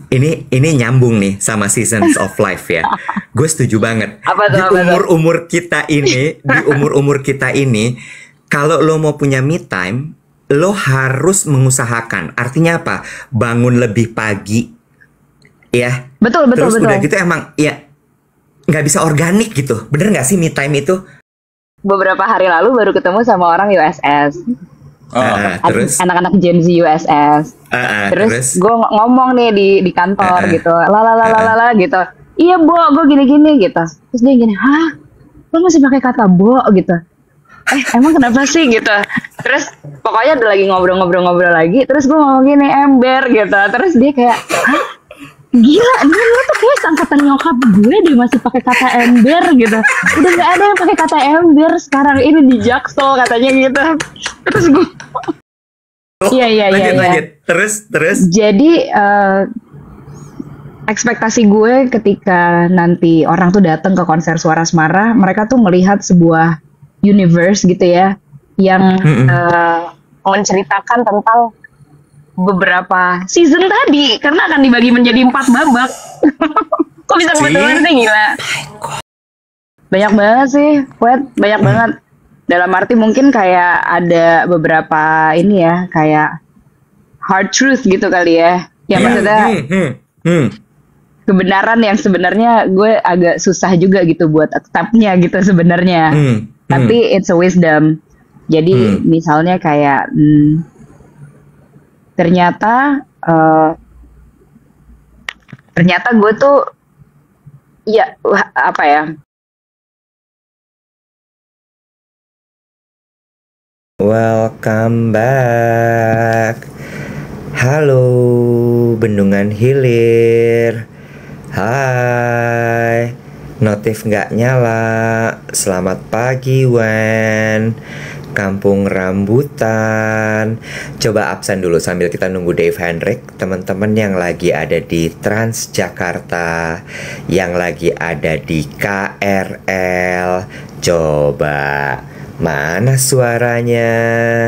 ini nyambung nih sama seasons of life ya. Gue setuju banget. Apa Di tuh, apa tuh? umur kita ini, kalau lo mau punya me time, lo harus mengusahakan. Artinya apa? Bangun lebih pagi, ya. Betul, betul, Terus betul. udah gitu emang ya nggak bisa organik gitu. Bener nggak sih me time itu? Beberapa hari lalu baru ketemu sama orang USS. Oh, Terus, Anak-anak Gen Z USS. Terus terus, gue ngomong nih di kantor gitu, uh, gitu. Iya Bo, gue gini-gini gitu. Terus dia gini, hah? Lo masih pakai kata Bo gitu? Emang kenapa sih gitu? Terus pokoknya udah lagi ngobrol-ngobrol lagi. Terus gue ngomong gini, ember gitu. Terus dia kayak, hah? Gila, lo tuh kayak angkatan nyokap gue deh masih pakai kata ember gitu. Udah nggak ada yang pakai kata ember sekarang ini di Jaksel katanya gitu. Terus gue, iya. lanjut. Terus, Jadi ekspektasi gue ketika nanti orang tuh datang ke konser Suara Semara, mereka tuh melihat sebuah universe gitu ya, yang menceritakan tentang beberapa season tadi, karena akan dibagi menjadi 4 babak. Kok bisa kebetulan sih, gila. Banyak banget sih, banyak banget. Dalam arti mungkin kayak ada beberapa ini ya, kayak hard truth gitu kali ya. Ya maksudnya kebenaran yang sebenarnya gue agak susah juga gitu buat accept-nya gitu sebenarnya. Tapi it's a wisdom. Jadi misalnya kayak ternyata gue tuh ya apa ya? welcome back. Halo, Bendungan Hilir. Hai, notif nggak nyala. Selamat pagi, Wen. Kampung Rambutan. Coba absen dulu sambil kita nunggu Dave Hendrik. Teman-teman yang lagi ada di Transjakarta, yang lagi ada di KRL, coba mana suaranya?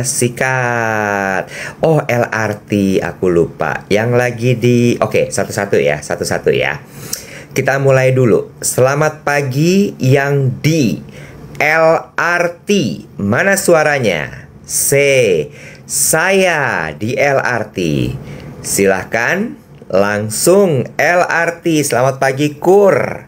Sikat. Oh, LRT aku lupa. Yang lagi di satu-satu ya. Kita mulai dulu. Selamat pagi yang di LRT. Mana suaranya? Saya di LRT. Silahkan langsung LRT. Selamat pagi Kur.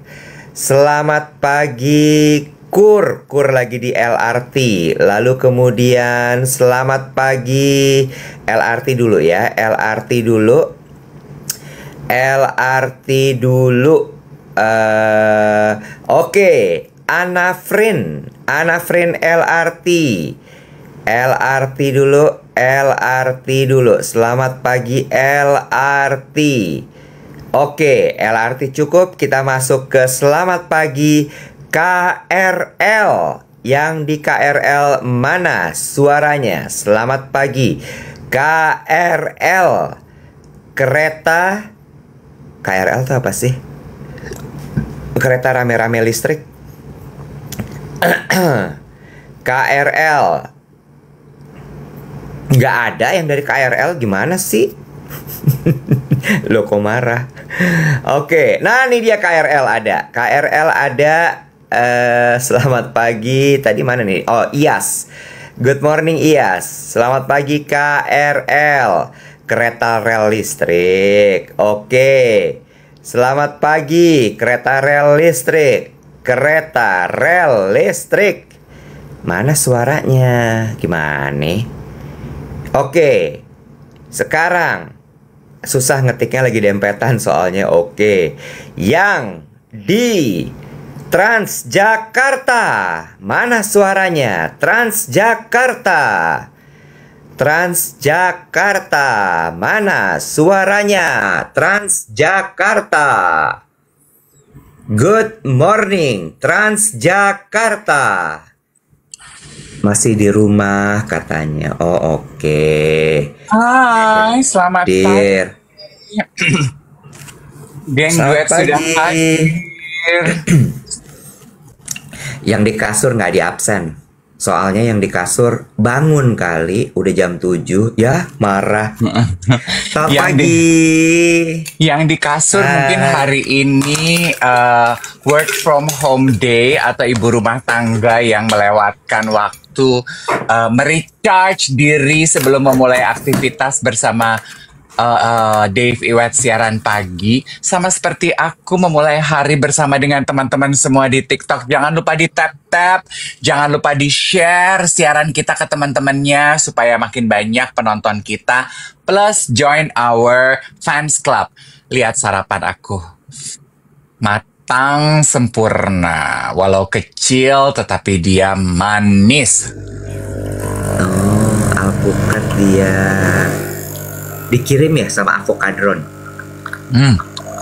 Selamat pagi Kur lagi di LRT. Lalu kemudian selamat pagi LRT dulu ya. LRT dulu. Oke. Anafrin LRT. LRT dulu. Selamat pagi LRT. Oke, LRT cukup. Kita masuk ke selamat pagi KRL. Yang di KRL mana suaranya? Selamat pagi KRL. Kereta KRL itu apa sih? Kereta rame-rame listrik. KRL. Nggak ada yang dari KRL, gimana sih? Lo kok marah? Oke, nah ini dia KRL ada. Selamat pagi. Tadi mana nih? Oh, IAS. Good morning IAS. Selamat pagi KRL. Kereta rel listrik. Oke. Selamat pagi kereta rel listrik. Kereta rel listrik. Mana suaranya? Gimana? Oke. Sekarang susah ngetiknya, lagi dempetan soalnya. Oke. Yang di Transjakarta. Mana suaranya? Transjakarta. Mana suaranya? Transjakarta. Good morning, Transjakarta. Masih di rumah katanya. Oh, oke. Hai, selamat pagi. Dir. Geng Selamat duet sudah pagi. hadir. Yang di kasur nggak di absen. Soalnya yang di kasur bangun kali udah jam 7 ya marah. Selamat pagi. Yang di kasur mungkin hari ini work from home day atau ibu rumah tangga yang melewatkan waktu merecharge diri sebelum memulai aktivitas bersama Dave Iwet siaran pagi. Sama seperti aku memulai hari bersama dengan teman-teman semua di TikTok. Jangan lupa di tap-tap, jangan lupa di share siaran kita ke teman-temannya supaya makin banyak penonton kita. Plus join our fans club. Lihat sarapan aku, matang sempurna, walau kecil tetapi dia manis. Oh, alpukat dia. Dikirim ya sama Avocadron.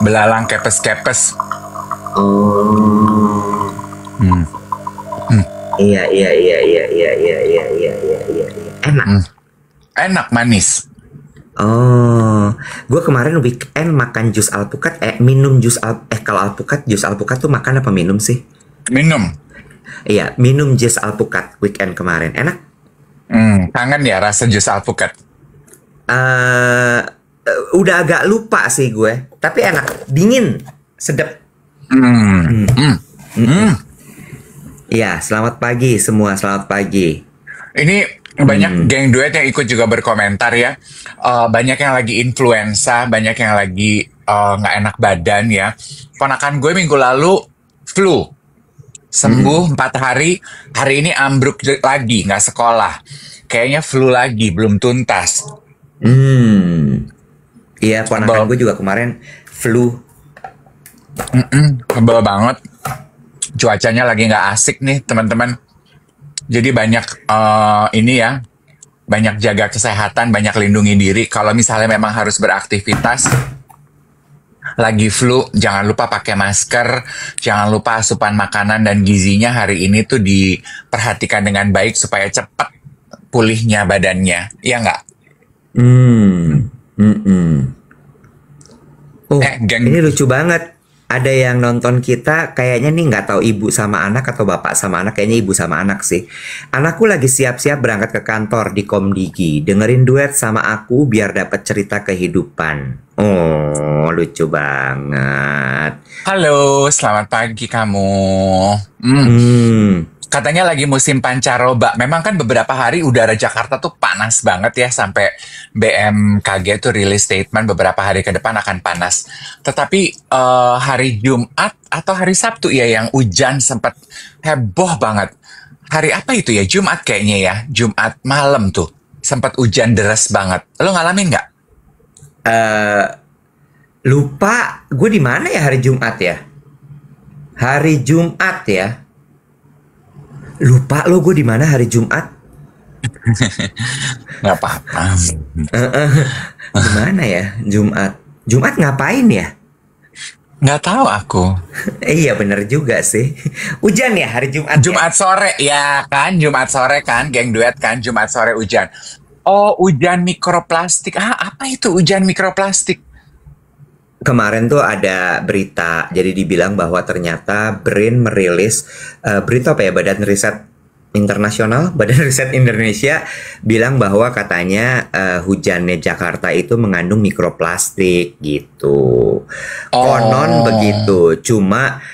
Belalang kepes-kepes. Oh. Iya. Enak. Enak, manis. Oh, gue kemarin weekend makan jus alpukat. Minum jus kalau alpukat, jus alpukat tuh makan apa minum sih? Minum. Iya, minum jus alpukat weekend kemarin. Enak. Kangen ya rasa jus alpukat. Udah agak lupa sih gue, tapi enak, dingin, sedap. Ya, selamat pagi semua, selamat pagi. Ini banyak geng duet yang ikut juga berkomentar ya. Banyak yang lagi influenza, banyak yang lagi nggak enak badan ya. Ponakan gue minggu lalu flu, sembuh 4 hari, hari ini ambruk lagi, nggak sekolah. Kayaknya flu lagi, belum tuntas. Iya, ponakan gue juga kemarin flu. Kebal banget. Cuacanya lagi nggak asik nih teman-teman. Jadi banyak ini ya, banyak jaga kesehatan, banyak lindungi diri. Kalau misalnya memang harus beraktivitas, lagi flu, jangan lupa pakai masker, jangan lupa asupan makanan dan gizinya hari ini tuh diperhatikan dengan baik supaya cepat pulihnya badannya, ya nggak? Oh, geng. ini lucu banget. Ada yang nonton kita kayaknya nih nggak tahu ibu sama anak atau bapak sama anak. Kayaknya ibu sama anak sih. Anakku lagi siap-siap berangkat ke kantor di Komdigi. Dengerin duet sama aku biar dapat cerita kehidupan. Oh, lucu banget. Halo, selamat pagi kamu. Katanya lagi musim pancaroba. Memang kan beberapa hari udara Jakarta tuh panas banget ya. Sampai BMKG tuh rilis statement beberapa hari ke depan akan panas. Tetapi hari Jumat atau hari Sabtu ya yang hujan sempat heboh banget. Hari apa itu ya? Jumat kayaknya ya. Jumat malam tuh. Sempat hujan deras banget. Lo ngalamin nggak? Lupa. Gue di mana ya hari Jumat ya? Hari Jumat ya. Lupa lo gue di mana hari Jumat. Nggak apa-apa. Gimana ya Jumat? Jumat ngapain ya? Nggak tahu aku. Iya bener juga sih. Hujan ya hari Jumat. Jumat sore ya kan, Jumat sore kan, geng duet kan, Jumat sore hujan. Oh, hujan mikroplastik. Apa itu hujan mikroplastik? Kemarin tuh ada berita, jadi dibilang bahwa ternyata BRIN merilis berita apa ya, Badan Riset Internasional, Badan Riset Indonesia bilang bahwa katanya hujannya Jakarta itu mengandung mikroplastik gitu. Konon begitu, cuma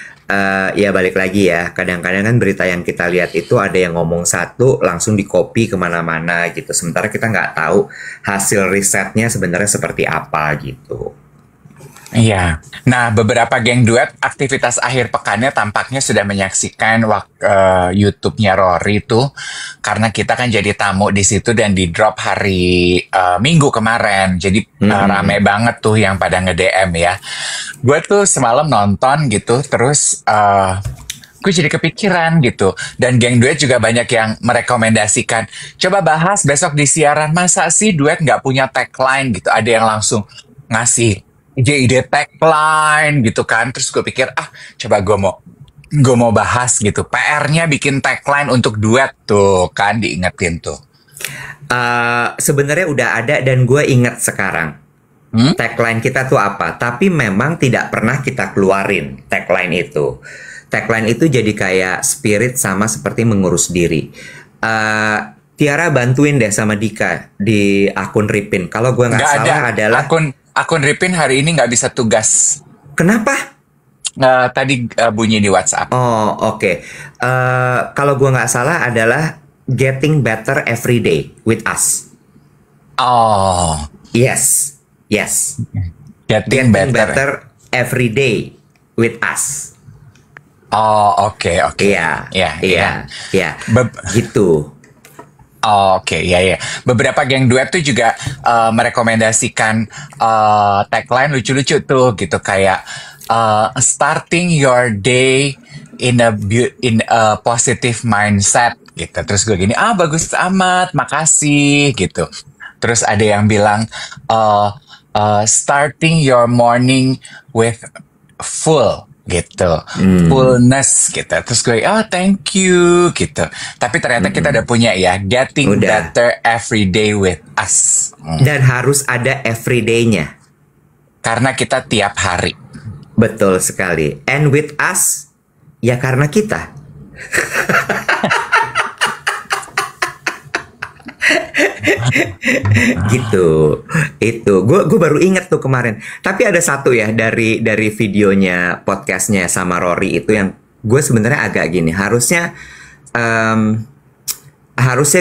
ya balik lagi ya, kadang-kadang kan berita yang kita lihat itu ada yang ngomong satu langsung di-copy kemana-mana gitu. Sementara kita nggak tahu hasil risetnya sebenarnya seperti apa gitu. Iya. Nah, beberapa geng duet aktivitas akhir pekannya tampaknya sudah menyaksikan YouTube-nya Rory tuh, karena kita kan jadi tamu di situ dan di drop hari Minggu kemarin. Jadi rame banget tuh yang pada nge-DM ya. Gue tuh semalam nonton gitu, terus gue jadi kepikiran gitu. Dan geng duet juga banyak yang merekomendasikan, coba bahas besok di siaran, masa sih duet nggak punya tagline gitu. Ada yang langsung ngasih ide tagline gitu kan. Terus gue pikir coba gue mau bahas gitu. PR-nya bikin tagline untuk duet tuh kan, diingetin tuh. Sebenarnya udah ada dan gue inget sekarang. Tagline kita tuh apa? Tapi memang tidak pernah kita keluarin tagline itu. Tagline itu jadi kayak spirit sama seperti mengurus diri. Tiara bantuin deh sama Dika di akun Ripin. Kalau gue nggak Nggak ada. salah adalah Akun Ripin hari ini nggak bisa tugas. kenapa? Tadi bunyi di WhatsApp. Oh, oke. Kalau gue nggak salah adalah getting better every day with us. Oh, Yes, yes. getting Getting better. better every day with us. Oh, oke. Iya, iya. Be- Gitu. Oh, oke, ya. Beberapa geng duet tuh juga merekomendasikan tagline lucu-lucu tuh gitu kayak starting your day in a positive mindset gitu. Terus gue gini, bagus amat, makasih gitu. Terus ada yang bilang starting your morning with full gitu, fullness gitu. Terus gue, thank you gitu. Tapi ternyata kita udah punya ya, getting Udah. better every day with us. Dan harus ada everyday-nya. Karena kita tiap hari. Betul sekali. And with us, ya karena kita. Gitu. Itu. Gue baru inget tuh kemarin. Tapi ada satu ya dari videonya podcastnya sama Rory itu yang gue sebenarnya agak gini. Harusnya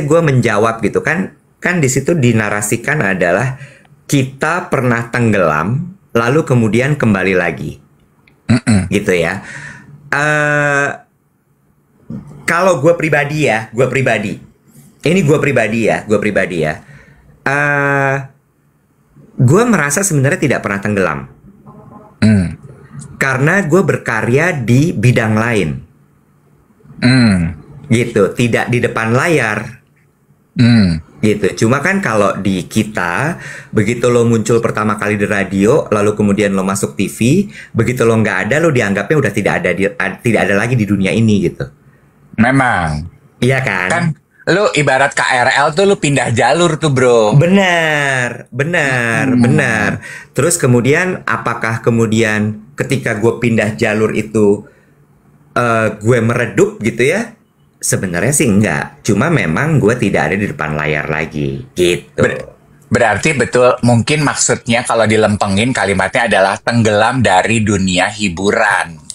gue menjawab gitu kan. Kan di situ dinarasikan adalah kita pernah tenggelam lalu kemudian kembali lagi. Gitu ya. Kalau gue pribadi ya, ini gue pribadi ya. Gue merasa sebenarnya tidak pernah tenggelam. Karena gue berkarya di bidang lain. Gitu, tidak di depan layar. Gitu. Cuma kan kalau di kita, begitu lo muncul pertama kali di radio, lalu kemudian lo masuk TV, begitu lo nggak ada, lo dianggapnya udah tidak ada lagi di dunia ini gitu. Memang. Iya kan? Kan lu ibarat KRL tuh lu pindah jalur tuh, bro. Benar. Terus kemudian apakah kemudian ketika gue pindah jalur itu gue meredup gitu ya? Sebenarnya sih enggak. Cuma memang gue tidak ada di depan layar lagi gitu. Berarti betul, mungkin maksudnya kalau dilempengin kalimatnya adalah tenggelam dari dunia hiburan.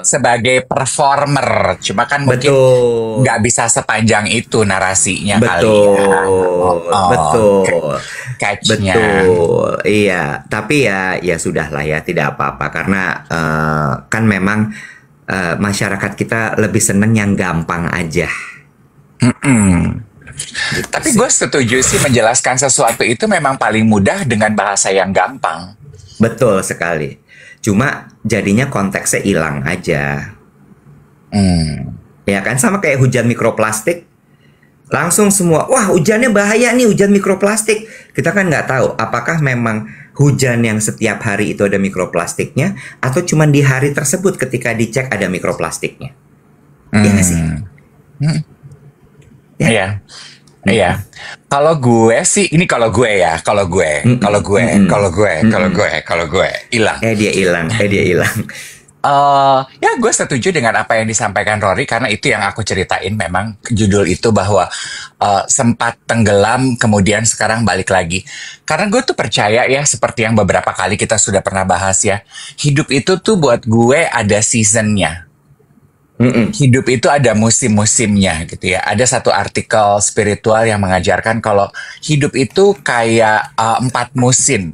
Sebagai performer, cuma kan mungkin nggak bisa sepanjang itu narasinya kali ya. Betul. Catch-nya. Betul. Iya, tapi ya sudah lah ya, tidak apa-apa karena kan memang masyarakat kita lebih seneng yang gampang aja. Gitu Tapi sih. gue setuju sih menjelaskan sesuatu itu memang paling mudah dengan bahasa yang gampang. Betul sekali. Cuma jadinya konteksnya hilang aja. Ya kan, sama kayak hujan mikroplastik. Langsung semua, wah hujannya bahaya nih, hujan mikroplastik. Kita kan nggak tahu apakah memang hujan yang setiap hari itu ada mikroplastiknya, atau cuma di hari tersebut ketika dicek ada mikroplastiknya. Iya nggak sih? Ya. Iya. Kalau gue sih, ini kalau gue hilang. Dia hilang. Ya gue setuju dengan apa yang disampaikan Rory karena itu yang aku ceritain memang judul itu bahwa sempat tenggelam kemudian sekarang balik lagi. Karena gue tuh percaya ya seperti yang beberapa kali kita sudah pernah bahas ya, hidup itu tuh buat gue ada seasonnya. Hidup itu ada musim-musimnya gitu ya. Ada satu artikel spiritual yang mengajarkan kalau hidup itu kayak 4 musim.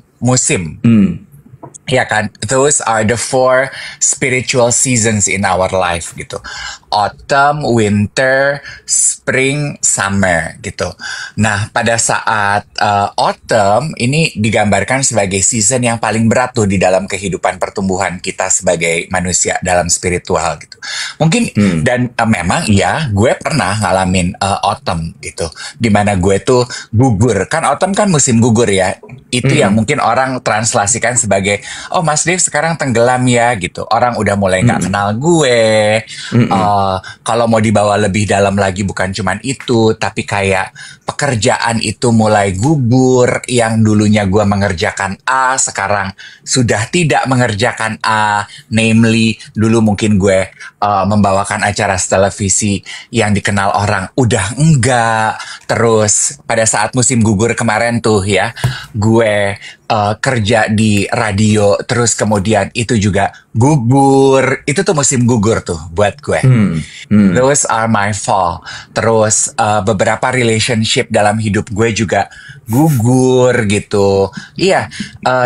Ya kan, those are the 4 spiritual seasons in our life gitu. Autumn, winter, spring, summer gitu. Nah, pada saat autumn ini digambarkan sebagai season yang paling berat tuh di dalam kehidupan pertumbuhan kita sebagai manusia dalam spiritual gitu. Mungkin dan memang ya, gue pernah ngalamin autumn gitu. Dimana gue tuh gugur. Kan autumn kan musim gugur ya. Itu yang mungkin orang translasikan sebagai oh Mas Dev sekarang tenggelam ya gitu. Orang udah mulai nggak kenal gue. Kalau mau dibawa lebih dalam lagi bukan cuman itu, tapi kayak pekerjaan itu mulai gugur. Yang dulunya gue mengerjakan A, sekarang sudah tidak mengerjakan A. Namely, dulu mungkin gue membawakan acara televisi yang dikenal orang, udah enggak. Terus pada saat musim gugur kemarin tuh ya, gue kerja di radio, terus kemudian itu juga gugur. Itu tuh musim gugur tuh buat gue. Those are my fall. Terus beberapa relationship dalam hidup gue juga gugur gitu. Iya,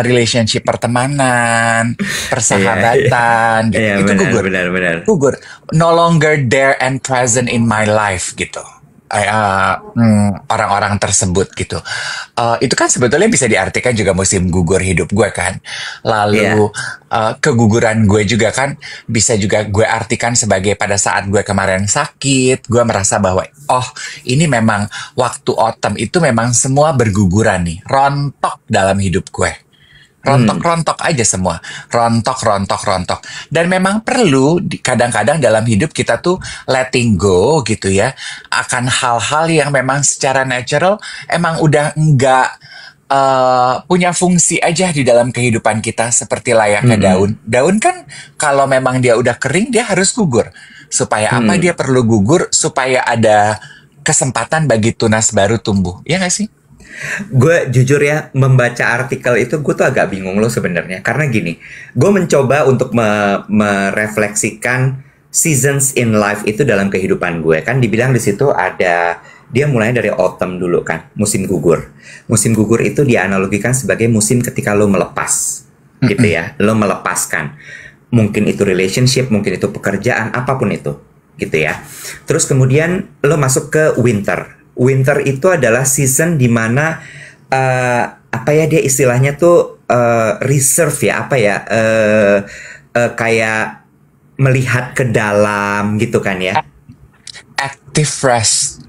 relationship pertemanan, persahabatan, gitu. Iya, Itu benar, gugur. benar. Gugur. No longer there and present in my life gitu. Orang-orang tersebut gitu. Itu kan sebetulnya bisa diartikan juga musim gugur hidup gue kan. Lalu keguguran gue juga kan bisa juga gue artikan sebagai pada saat gue kemarin sakit, gue merasa bahwa oh ini memang waktu autumn itu memang semua berguguran nih, rontok dalam hidup gue. Rontok-rontok aja semua. Rontok. Dan memang perlu kadang-kadang dalam hidup kita tuh letting go gitu ya. Akan hal-hal yang memang secara natural emang udah enggak punya fungsi aja di dalam kehidupan kita seperti layaknya daun. Daun kan kalau memang dia udah kering dia harus gugur. Supaya apa dia perlu gugur? Supaya ada kesempatan bagi tunas baru tumbuh. Iya nggak sih? Gue jujur ya, membaca artikel itu gue tuh agak bingung loh sebenarnya. Karena gini, gue mencoba untuk merefleksikan seasons in life itu dalam kehidupan gue. Kan dibilang di situ ada, dia mulai dari autumn dulu kan, musim gugur. Musim gugur itu dianalogikan sebagai musim ketika lo melepas, gitu ya. Lo melepaskan. Mungkin itu relationship, mungkin itu pekerjaan, apapun itu, gitu ya. Terus kemudian lo masuk ke winter. Winter itu adalah season dimana apa ya dia istilahnya tuh reserve ya, apa ya kayak melihat ke dalam gitu kan ya. Active rest.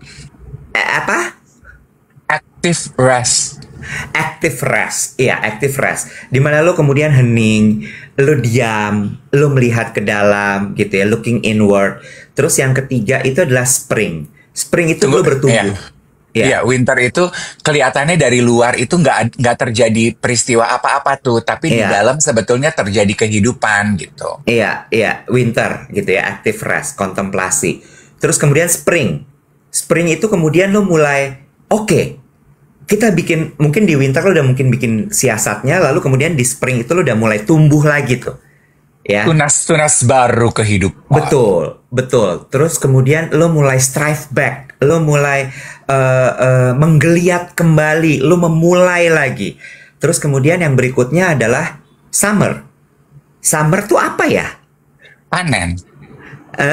Apa? Active rest. Active rest, iya active rest. Dimana lo kemudian hening, lo diam, lo melihat ke dalam gitu ya, looking inward. Terus yang ketiga itu adalah spring. Spring itu lo bertumbuh. Iya, winter itu kelihatannya dari luar itu nggak terjadi peristiwa apa-apa tuh, tapi di dalam sebetulnya terjadi kehidupan gitu. Iya, winter gitu ya, active rest, kontemplasi. Terus kemudian spring. Spring itu kemudian lo mulai, oke, kita bikin, mungkin di winter lo udah mungkin bikin siasatnya, lalu kemudian di spring itu lo udah mulai tumbuh lagi tuh. Ya. Tunas-tunas baru kehidupan. Betul. Terus kemudian lo mulai strive back, lo mulai menggeliat kembali, lo memulai lagi. Terus kemudian yang berikutnya adalah summer. Summer tuh apa ya? Panen.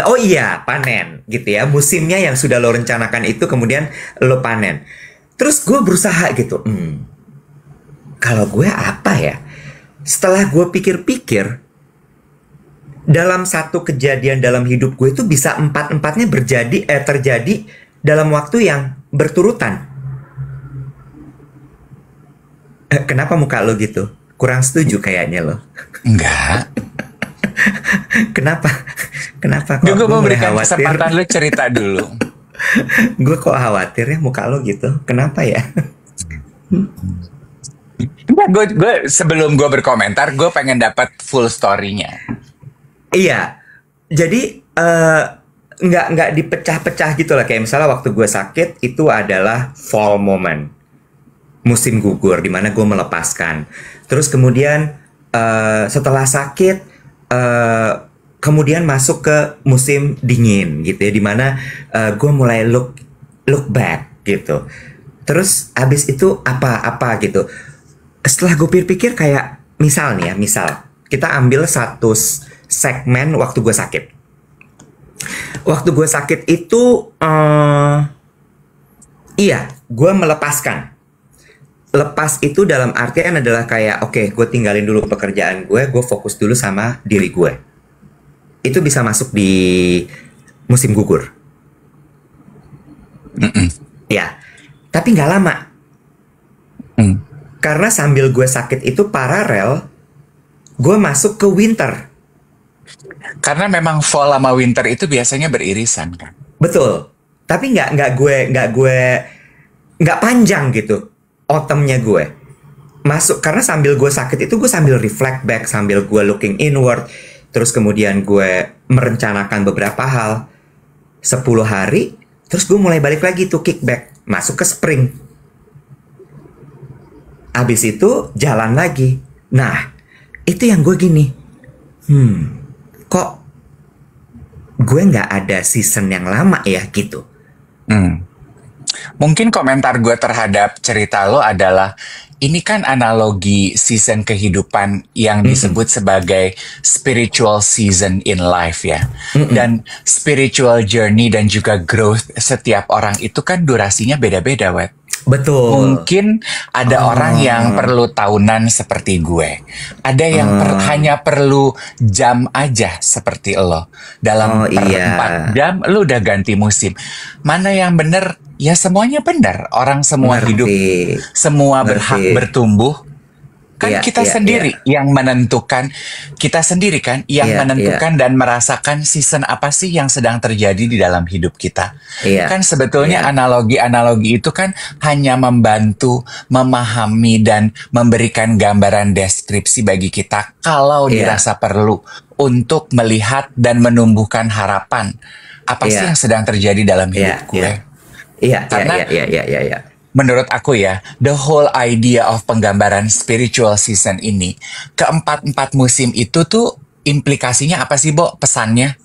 Oh iya, panen gitu ya. Musimnya yang sudah lo rencanakan itu kemudian lo panen. Terus gue berusaha gitu. Kalau gue apa ya? Setelah gue pikir-pikir, dalam satu kejadian dalam hidup gue itu bisa empat-empatnya terjadi dalam waktu yang berturutan. Kenapa muka lo gitu? Kurang setuju kayaknya lo. Enggak. Kenapa? Kok gue mulai memberikan khawatir? kesempatan lo cerita dulu. Gue kok khawatir ya muka lo gitu. Kenapa ya? Enggak, gue sebelum gue berkomentar, gue pengen dapat full story-nya. Iya, jadi nggak dipecah-pecah gitu lah. Kayak misalnya waktu gue sakit itu adalah fall moment, musim gugur, dimana gue melepaskan. Terus kemudian setelah sakit, kemudian masuk ke musim dingin gitu ya, dimana gue mulai look back gitu. Terus abis itu apa gitu. Setelah gue pikir-pikir kayak misal kita ambil satu segmen waktu gue sakit. Waktu gue sakit itu, gue melepaskan. Lepas itu dalam artian adalah kayak, oke, gue tinggalin dulu pekerjaan gue fokus dulu sama diri gue. Itu bisa masuk di musim gugur. Ya, tapi nggak lama. Karena sambil gue sakit itu paralel, gue masuk ke winter. Karena memang fall sama winter itu biasanya beririsan kan. Betul. Tapi nggak panjang gitu. Autumn-nya gue masuk karena sambil gue sakit itu gue sambil reflect back, sambil gue looking inward. Terus kemudian gue merencanakan beberapa hal. 10 hari, terus gue mulai balik lagi tuh kickback, masuk ke spring. Abis itu jalan lagi. Nah, itu yang gue gini. Kok gue nggak ada season yang lama ya gitu. Mungkin komentar gue terhadap cerita lo adalah ini kan analogi season kehidupan yang disebut sebagai spiritual season in life ya. Dan spiritual journey dan juga growth setiap orang itu kan durasinya beda-beda, Wet. Betul. Mungkin ada orang yang perlu tahunan seperti gue. Ada yang hanya perlu jam aja seperti lo. Dalam 4 jam lo udah ganti musim. Mana yang bener? Ya semuanya benar. Orang semua hidup, semua berhak bertumbuh. Kan kita sendiri yang menentukan, kita sendiri kan yang menentukan dan merasakan season apa sih yang sedang terjadi di dalam hidup kita. Kan sebetulnya analogi-analogi itu kan hanya membantu, memahami dan memberikan gambaran deskripsi bagi kita kalau dirasa perlu untuk melihat dan menumbuhkan harapan apa sih yang sedang terjadi dalam hidup gue. Karena menurut aku ya, the whole idea of penggambaran spiritual season ini, keempat-empat musim itu tuh implikasinya apa sih, Bo? Pesannya?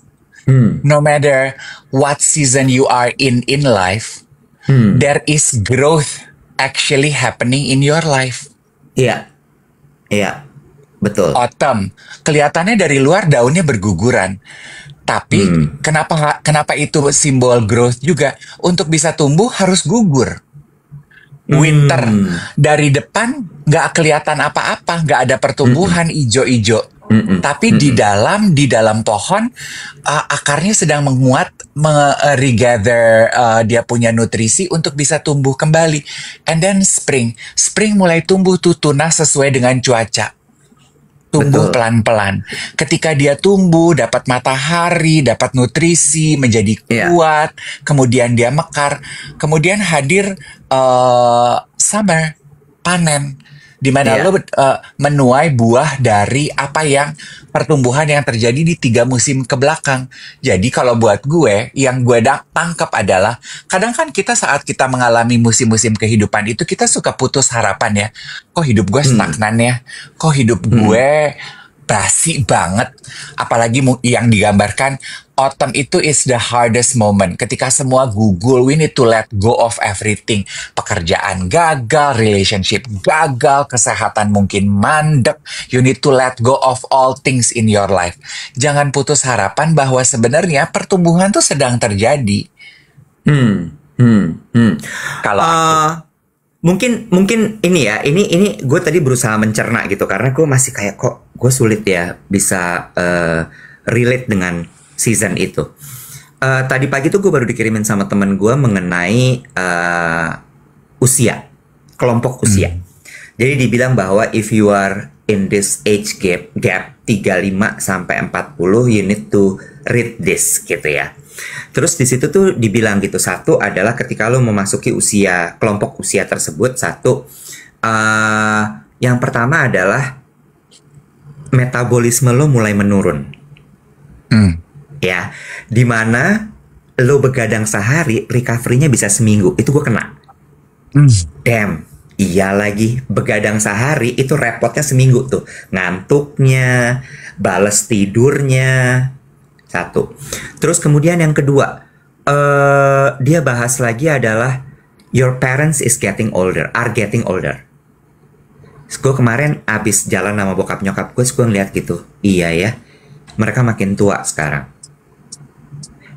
No matter what season you are in life, there is growth actually happening in your life. Iya, betul. Autumn, kelihatannya dari luar daunnya berguguran. Tapi kenapa itu simbol growth juga? Untuk bisa tumbuh harus gugur. Winter, dari depan nggak kelihatan apa-apa, nggak ada pertumbuhan ijo-ijo. Tapi di dalam pohon akarnya sedang menguat, regather dia punya nutrisi untuk bisa tumbuh kembali. And then spring mulai tumbuh tuh tunas sesuai dengan cuaca. Tumbuh pelan-pelan. Ketika dia tumbuh, dapat matahari, dapat nutrisi, menjadi kuat, kemudian dia mekar, kemudian hadir summer, panen, di mana lo menuai buah dari apa yang pertumbuhan yang terjadi di 3 musim ke belakang. Jadi kalau buat gue, yang gue tangkap adalah kadang kan kita saat kita mengalami musim-musim kehidupan itu kita suka putus harapan ya. Kok hidup gue stagnan ya? Kok hidup gue basi banget? Apalagi yang digambarkan autumn itu is the hardest moment. Ketika semua gugur, we need to let go of everything. Pekerjaan gagal, relationship gagal, kesehatan mungkin mandek. You need to let go of all things in your life. Jangan putus harapan bahwa sebenarnya pertumbuhan tuh sedang terjadi. Kalau mungkin ini ya, ini gue tadi berusaha mencerna gitu karena gue masih kayak kok gue sulit ya bisa relate dengan season itu. Tadi pagi tuh gue baru dikirimin sama temen gue mengenai usia, kelompok usia. Jadi dibilang bahwa if you are in this age gap 35 sampai 40, you need to read this gitu ya. Terus di situ tuh dibilang gitu, satu adalah ketika lo memasuki usia, kelompok usia tersebut, yang pertama adalah metabolisme lo mulai menurun. Ya, dimana lo begadang sehari, recovery-nya bisa seminggu. Itu gue kena. Damn, iya lagi. Begadang sehari, itu repotnya seminggu tuh. Ngantuknya, bales tidurnya. Satu. Terus kemudian yang kedua, dia bahas lagi adalah your parents are getting older. Gue kemarin abis jalan sama bokap nyokap gue ngeliat gitu. Iya ya, mereka makin tua sekarang.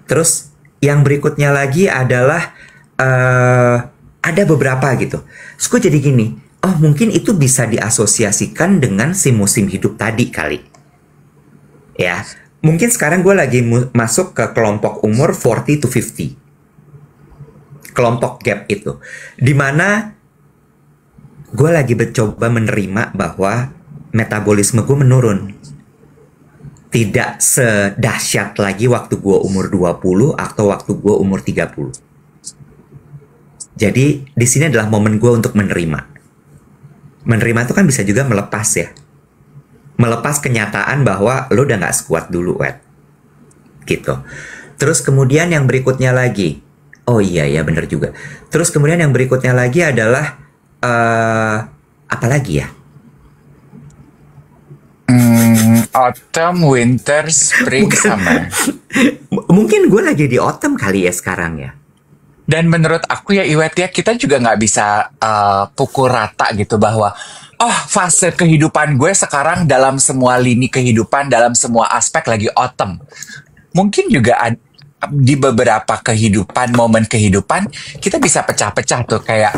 Terus yang berikutnya lagi adalah ada beberapa gitu. Terus gue jadi gini, oh mungkin itu bisa diasosiasikan dengan si musim hidup tadi kali. Ya, mungkin sekarang gue lagi masuk ke kelompok umur 40 to 50. Kelompok gap itu. Dimana gue lagi mencoba menerima bahwa metabolisme gue menurun. Tidak sedahsyat lagi waktu gue umur 20 atau waktu gue umur 30. Jadi di sini adalah momen gue untuk menerima. Menerima itu kan bisa juga melepas ya. Melepas kenyataan bahwa lo udah gak sekuat dulu, Wet. Gitu. Terus kemudian yang berikutnya lagi. Oh iya ya bener juga. Terus kemudian yang berikutnya lagi adalah apa lagi ya? Autumn, winter, spring, summer. Mungkin gue lagi di autumn kali ya sekarang ya. Dan menurut aku ya Iwet ya, kita juga nggak bisa pukul rata gitu bahwa fase kehidupan gue sekarang dalam semua lini kehidupan, dalam semua aspek lagi autumn. Mungkin juga di beberapa kehidupan, momen kehidupan, kita bisa pecah-pecah tuh kayak,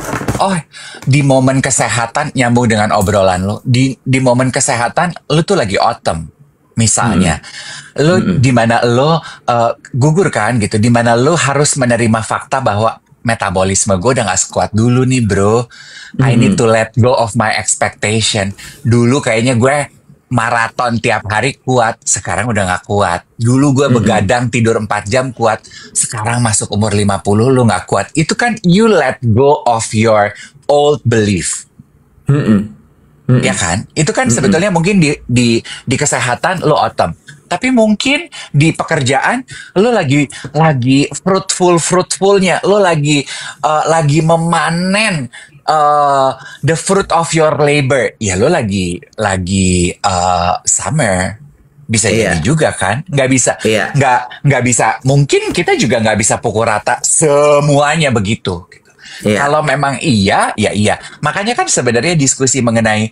di momen kesehatan nyambung dengan obrolan lo, di momen kesehatan lo tuh lagi autumn, misalnya, lo di mana lo gugur kan gitu, di mana lo harus menerima fakta bahwa metabolisme gue udah gak sekuat dulu nih bro, I need to let go of my expectation. Dulu kayaknya gue maraton tiap hari kuat, sekarang udah gak kuat. Dulu gue begadang tidur 4 jam kuat, sekarang masuk umur 50 lu gak kuat. Itu kan you let go of your old belief. Ya kan? Itu kan sebetulnya mungkin di kesehatan lo autumn. Tapi mungkin di pekerjaan lo lagi fruitfulnya, lo lagi memanen the fruit of your labor. Ya lo lagi summer. Bisa jadi juga kan? Nggak bisa. Nggak bisa. Mungkin kita juga nggak bisa pukul rata semuanya begitu. Kalau memang iya, ya iya. Makanya kan sebenarnya diskusi mengenai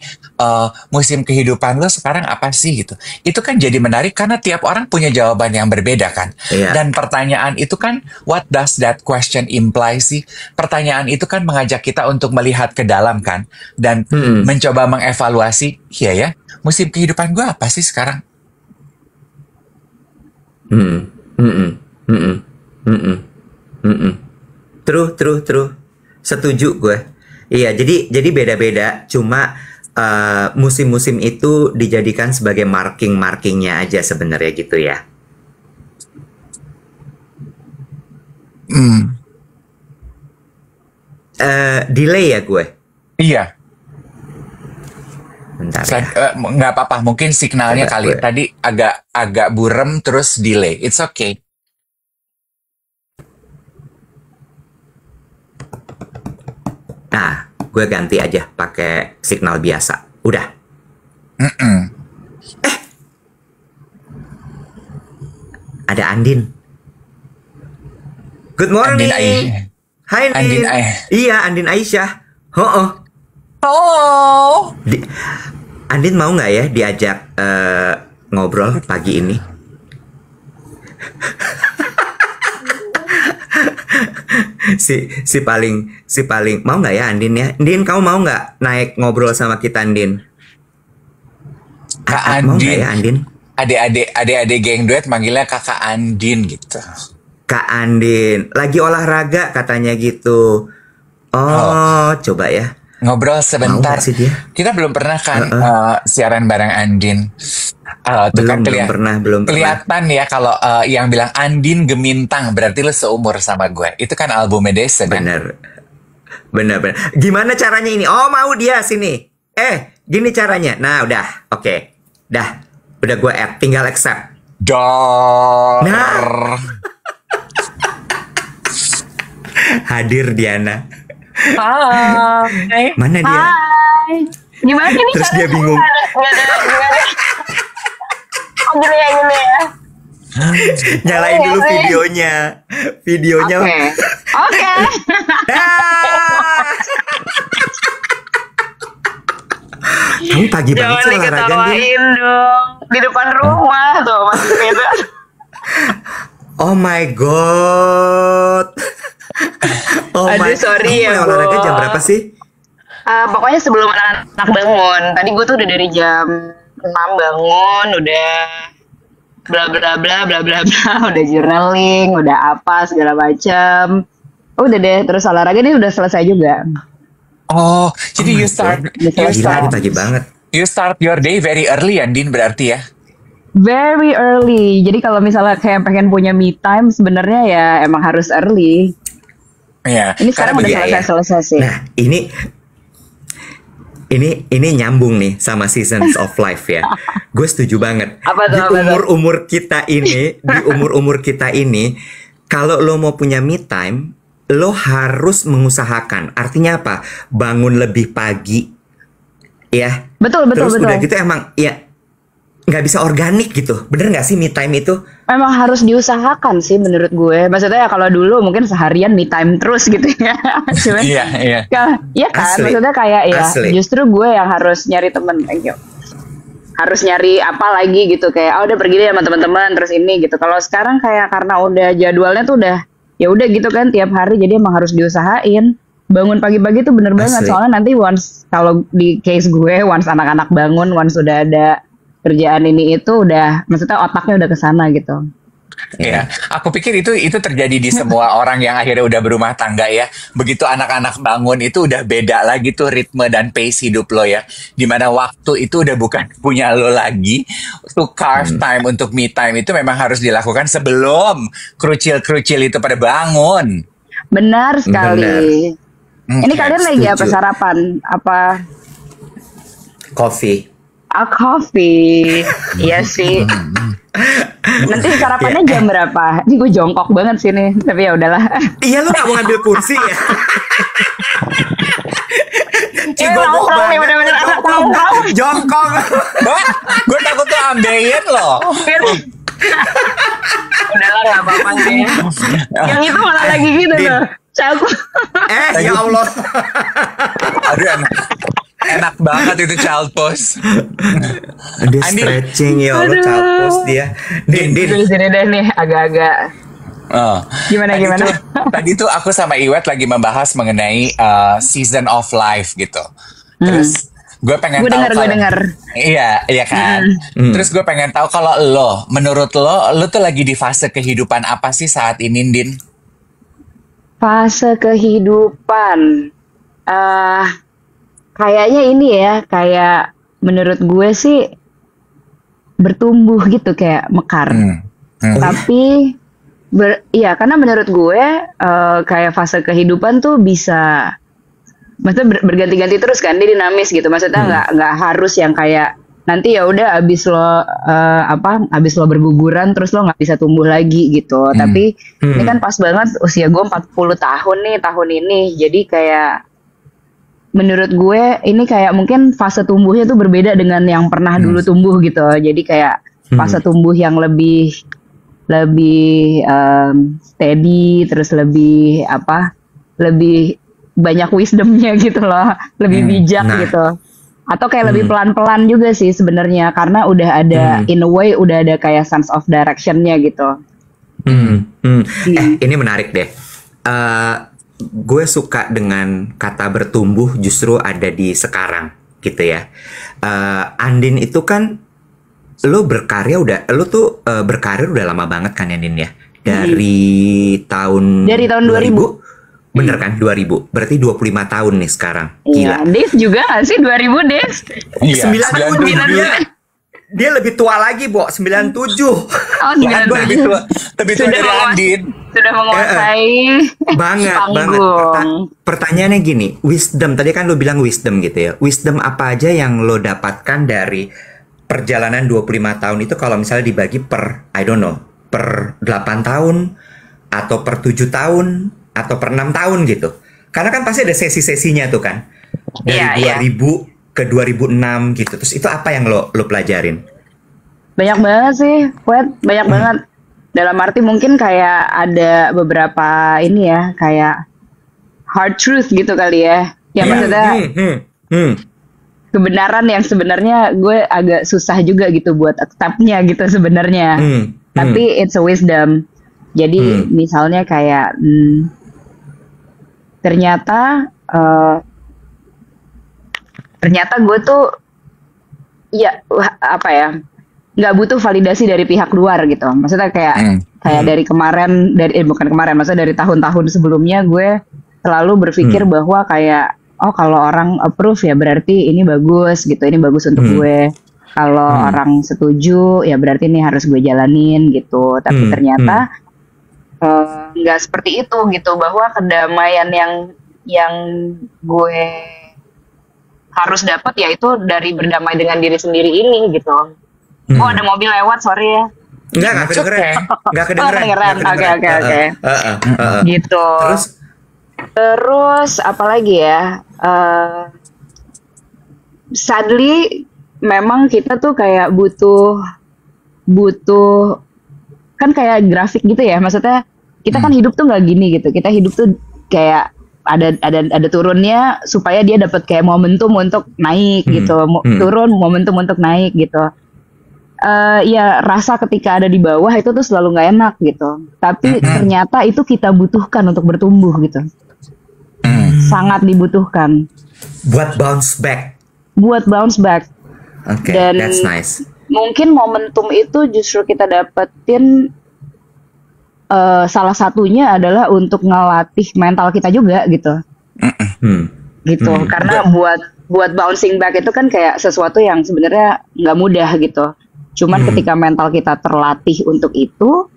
musim kehidupan lo sekarang apa sih gitu. Itu kan jadi menarik karena tiap orang punya jawaban yang berbeda kan. Dan pertanyaan itu kan, what does that question imply sih? Pertanyaan itu kan mengajak kita untuk melihat ke dalam kan. Dan mencoba mengevaluasi, ya, musim kehidupan gue apa sih sekarang? True. Setuju gue. Iya, jadi beda-beda. Cuma musim-musim itu dijadikan sebagai markingnya aja sebenarnya gitu ya. Delay ya gue. Iya. Bentar ya. Nggak apa-apa. Mungkin signalnya Coba kali gue. tadi agak burem terus delay. It's okay. Nah, gue ganti aja pakai signal biasa. Udah. Ada Andin. Good morning. Andin Aisyah. Hai Andin. Iya, Andin Aisyah. Oh. Andin mau nggak ya diajak ngobrol pagi ini? si paling mau nggak ya Andin ya? Andin, kamu mau nggak naik ngobrol sama kita Andin? Kak Mau nggak Andin. ya Andin? Adik-adik geng duet manggilnya Kakak Andin gitu. Kak Andin lagi olahraga katanya gitu. Coba ya. Ngobrol sebentar. Mau nggak sih dia? Kita belum pernah kan siaran bareng Andin. Belum pernah. Kelihatan ya kalau yang bilang Andin Gemintang berarti lu seumur sama gue. Itu kan albumnya Desa kan? Bener. Gimana caranya ini? Oh, mau dia sini. Gini caranya. Nah, udah. Oke. Udah gue add. Tinggal accept. Nah. Hadir Diana. Hai. Mana dia? Hai. Gimana nih? Terus dia bingung. Gini ya. Nyalain dulu videonya. Oke. Kamu pagi banget sih olahraga, Din. Jangan diketawain dong. Di depan rumah tuh maksudnya itu. Oh my god. Aduh, sorry ya, Kamu mulai olahraga jam berapa sih? Pokoknya sebelum anak-anak bangun. Tadi gue tuh udah dari jam 6 bangun, udah bla bla bla, udah journaling, udah apa segala macam. Udah deh, terus olahraga ini udah selesai juga. Oh, jadi you start Gila, ini pagi banget. You start your day very early, Andin, berarti ya? Very early. Jadi kalau misalnya kayak pengen punya me time, sebenarnya ya emang harus early. Iya. Ini sekarang udah selesai sih. Nah, ini nyambung nih sama seasons of life ya. Gue setuju banget. Di umur-umur kita ini, kalau lo mau punya me time, lo harus mengusahakan. Artinya apa? Bangun lebih pagi, ya. Betul. Terus udah gitu emang ya nggak bisa organik gitu. Bener nggak sih me time itu? Memang harus diusahakan sih menurut gue. Maksudnya ya kalau dulu mungkin seharian me time terus gitu ya. Cuman, iya. Iya kan, Asli. maksudnya kayak ya justru gue yang harus nyari temen. Thank you. Harus nyari apa lagi gitu kayak udah pergi deh sama teman-teman terus ini gitu. Kalau sekarang kayak karena udah jadwalnya tuh udah ya udah gitu kan tiap hari, jadi emang harus diusahain. Bangun pagi-pagi tuh bener banget, soalnya nanti once kalau di case gue once anak-anak bangun, once sudah ada kerjaan ini itu udah, maksudnya otaknya udah kesana gitu. Iya, aku pikir itu terjadi di semua orang yang akhirnya udah berumah tangga ya. Begitu anak-anak bangun itu udah beda lagi tuh ritme dan pace hidup lo ya. Dimana waktu itu udah bukan punya lo lagi. Tuh carve time untuk me time itu memang harus dilakukan sebelum krucil-krucil itu pada bangun. Benar sekali. Ini kalian lagi apa sarapan? Apa? Coffee. Coffee. Iya sih. Nanti sarapannya jam berapa? Ini gue jongkok banget sini, tapi ya udahlah. Iya, lu gak mau ngambil kursi ya? Cigogo banget. Bener-bener anak tahu. Jongkok. Gue takut tuh ambeien loh. Udahlah gak apa-apa ya. Yang itu malah lagi gitu loh. Caku. Ya Allah. Aduh, enak banget itu child pose. Dia stretching ya Allah, child pose dia. Din. Sini deh nih agak-agak. Gimana? Tadi tuh aku sama Iwet lagi membahas mengenai season of life gitu. Terus gue pengen tahu. Gue dengar. Iya kan. Terus gue pengen tahu kalau menurut lo tuh lagi di fase kehidupan apa sih saat ini, Din? Fase kehidupan. Kayaknya ini ya, kayak menurut gue sih bertumbuh gitu kayak mekar. Tapi karena menurut gue kayak fase kehidupan tuh bisa, maksudnya berganti-ganti terus kan, dia dinamis gitu. Maksudnya nggak harus yang kayak nanti ya udah abis lo berguguran terus lo nggak bisa tumbuh lagi gitu. Tapi ini kan pas banget usia gue 40 tahun nih tahun ini, jadi kayak menurut gue ini kayak mungkin fase tumbuhnya tuh berbeda dengan yang pernah dulu tumbuh gitu. Jadi kayak fase tumbuh yang lebih steady, terus lebih banyak wisdomnya gitu loh, lebih bijak gitu. Atau kayak lebih pelan-pelan juga sih sebenarnya, karena udah ada in a way udah ada kayak sense of directionnya gitu. Ini menarik deh. Gue suka dengan kata bertumbuh justru ada di sekarang gitu ya. Andin itu kan lo berkarir udah lama banget kan, Andin ya? Dari tahun 2000. Bener kan? 2000. Berarti 25 tahun nih sekarang. Gila. Iya, Des juga gak sih 2000, Des? Iya, 97. Dia lebih tua lagi, Bo. 97. Oh, 97. Lebih tua dari Andin. Sudah menguasai banget. Pertanyaannya gini, wisdom, tadi kan lo bilang wisdom gitu ya. Wisdom apa aja yang lo dapatkan dari perjalanan 25 tahun itu, kalau misalnya dibagi per 8 tahun atau per 7 tahun atau per 6 tahun gitu. Karena kan pasti ada sesi-sesinya tuh kan. Dari 2000 ke 2006 gitu. Terus itu apa yang lo pelajarin? Banyak banget sih, banyak banget. Dalam arti mungkin kayak ada beberapa ini ya, kayak hard truth gitu kali ya. Ya maksudnya kebenaran yang sebenarnya gue agak susah juga gitu buat accept-nya gitu sebenarnya. Tapi it's a wisdom. Jadi misalnya kayak ternyata gue tuh nggak butuh validasi dari pihak luar gitu. Maksudnya kayak dari maksudnya dari tahun-tahun sebelumnya gue selalu berpikir bahwa kayak oh kalau orang approve ya berarti ini bagus gitu, ini bagus untuk gue. Kalau orang setuju ya berarti ini harus gue jalanin gitu. Tapi ternyata nggak seperti itu gitu, bahwa kedamaian yang gue harus dapat yaitu dari berdamai dengan diri sendiri ini gitu. Oh ada mobil lewat, sorry ya. Nggak kedengeran. Nggak kedengeran. Oke. Gitu. Terus apa lagi ya? Sadly memang kita tuh kayak butuh kan kayak grafik gitu ya. Maksudnya kita kan hidup tuh nggak gini gitu. Kita hidup tuh kayak ada turunnya supaya dia dapat kayak momentum untuk naik gitu. Turun momentum untuk naik gitu. Ya rasa ketika ada di bawah itu tuh selalu nggak enak gitu. Tapi ternyata itu kita butuhkan untuk bertumbuh gitu. Sangat dibutuhkan. Buat bounce back. Oke, dan that's nice. Mungkin momentum itu justru kita dapetin salah satunya adalah untuk ngelatih mental kita juga gitu. Gitu. Karena buat bouncing back itu kan kayak sesuatu yang sebenarnya nggak mudah gitu. Cuman ketika mental kita terlatih untuk itu,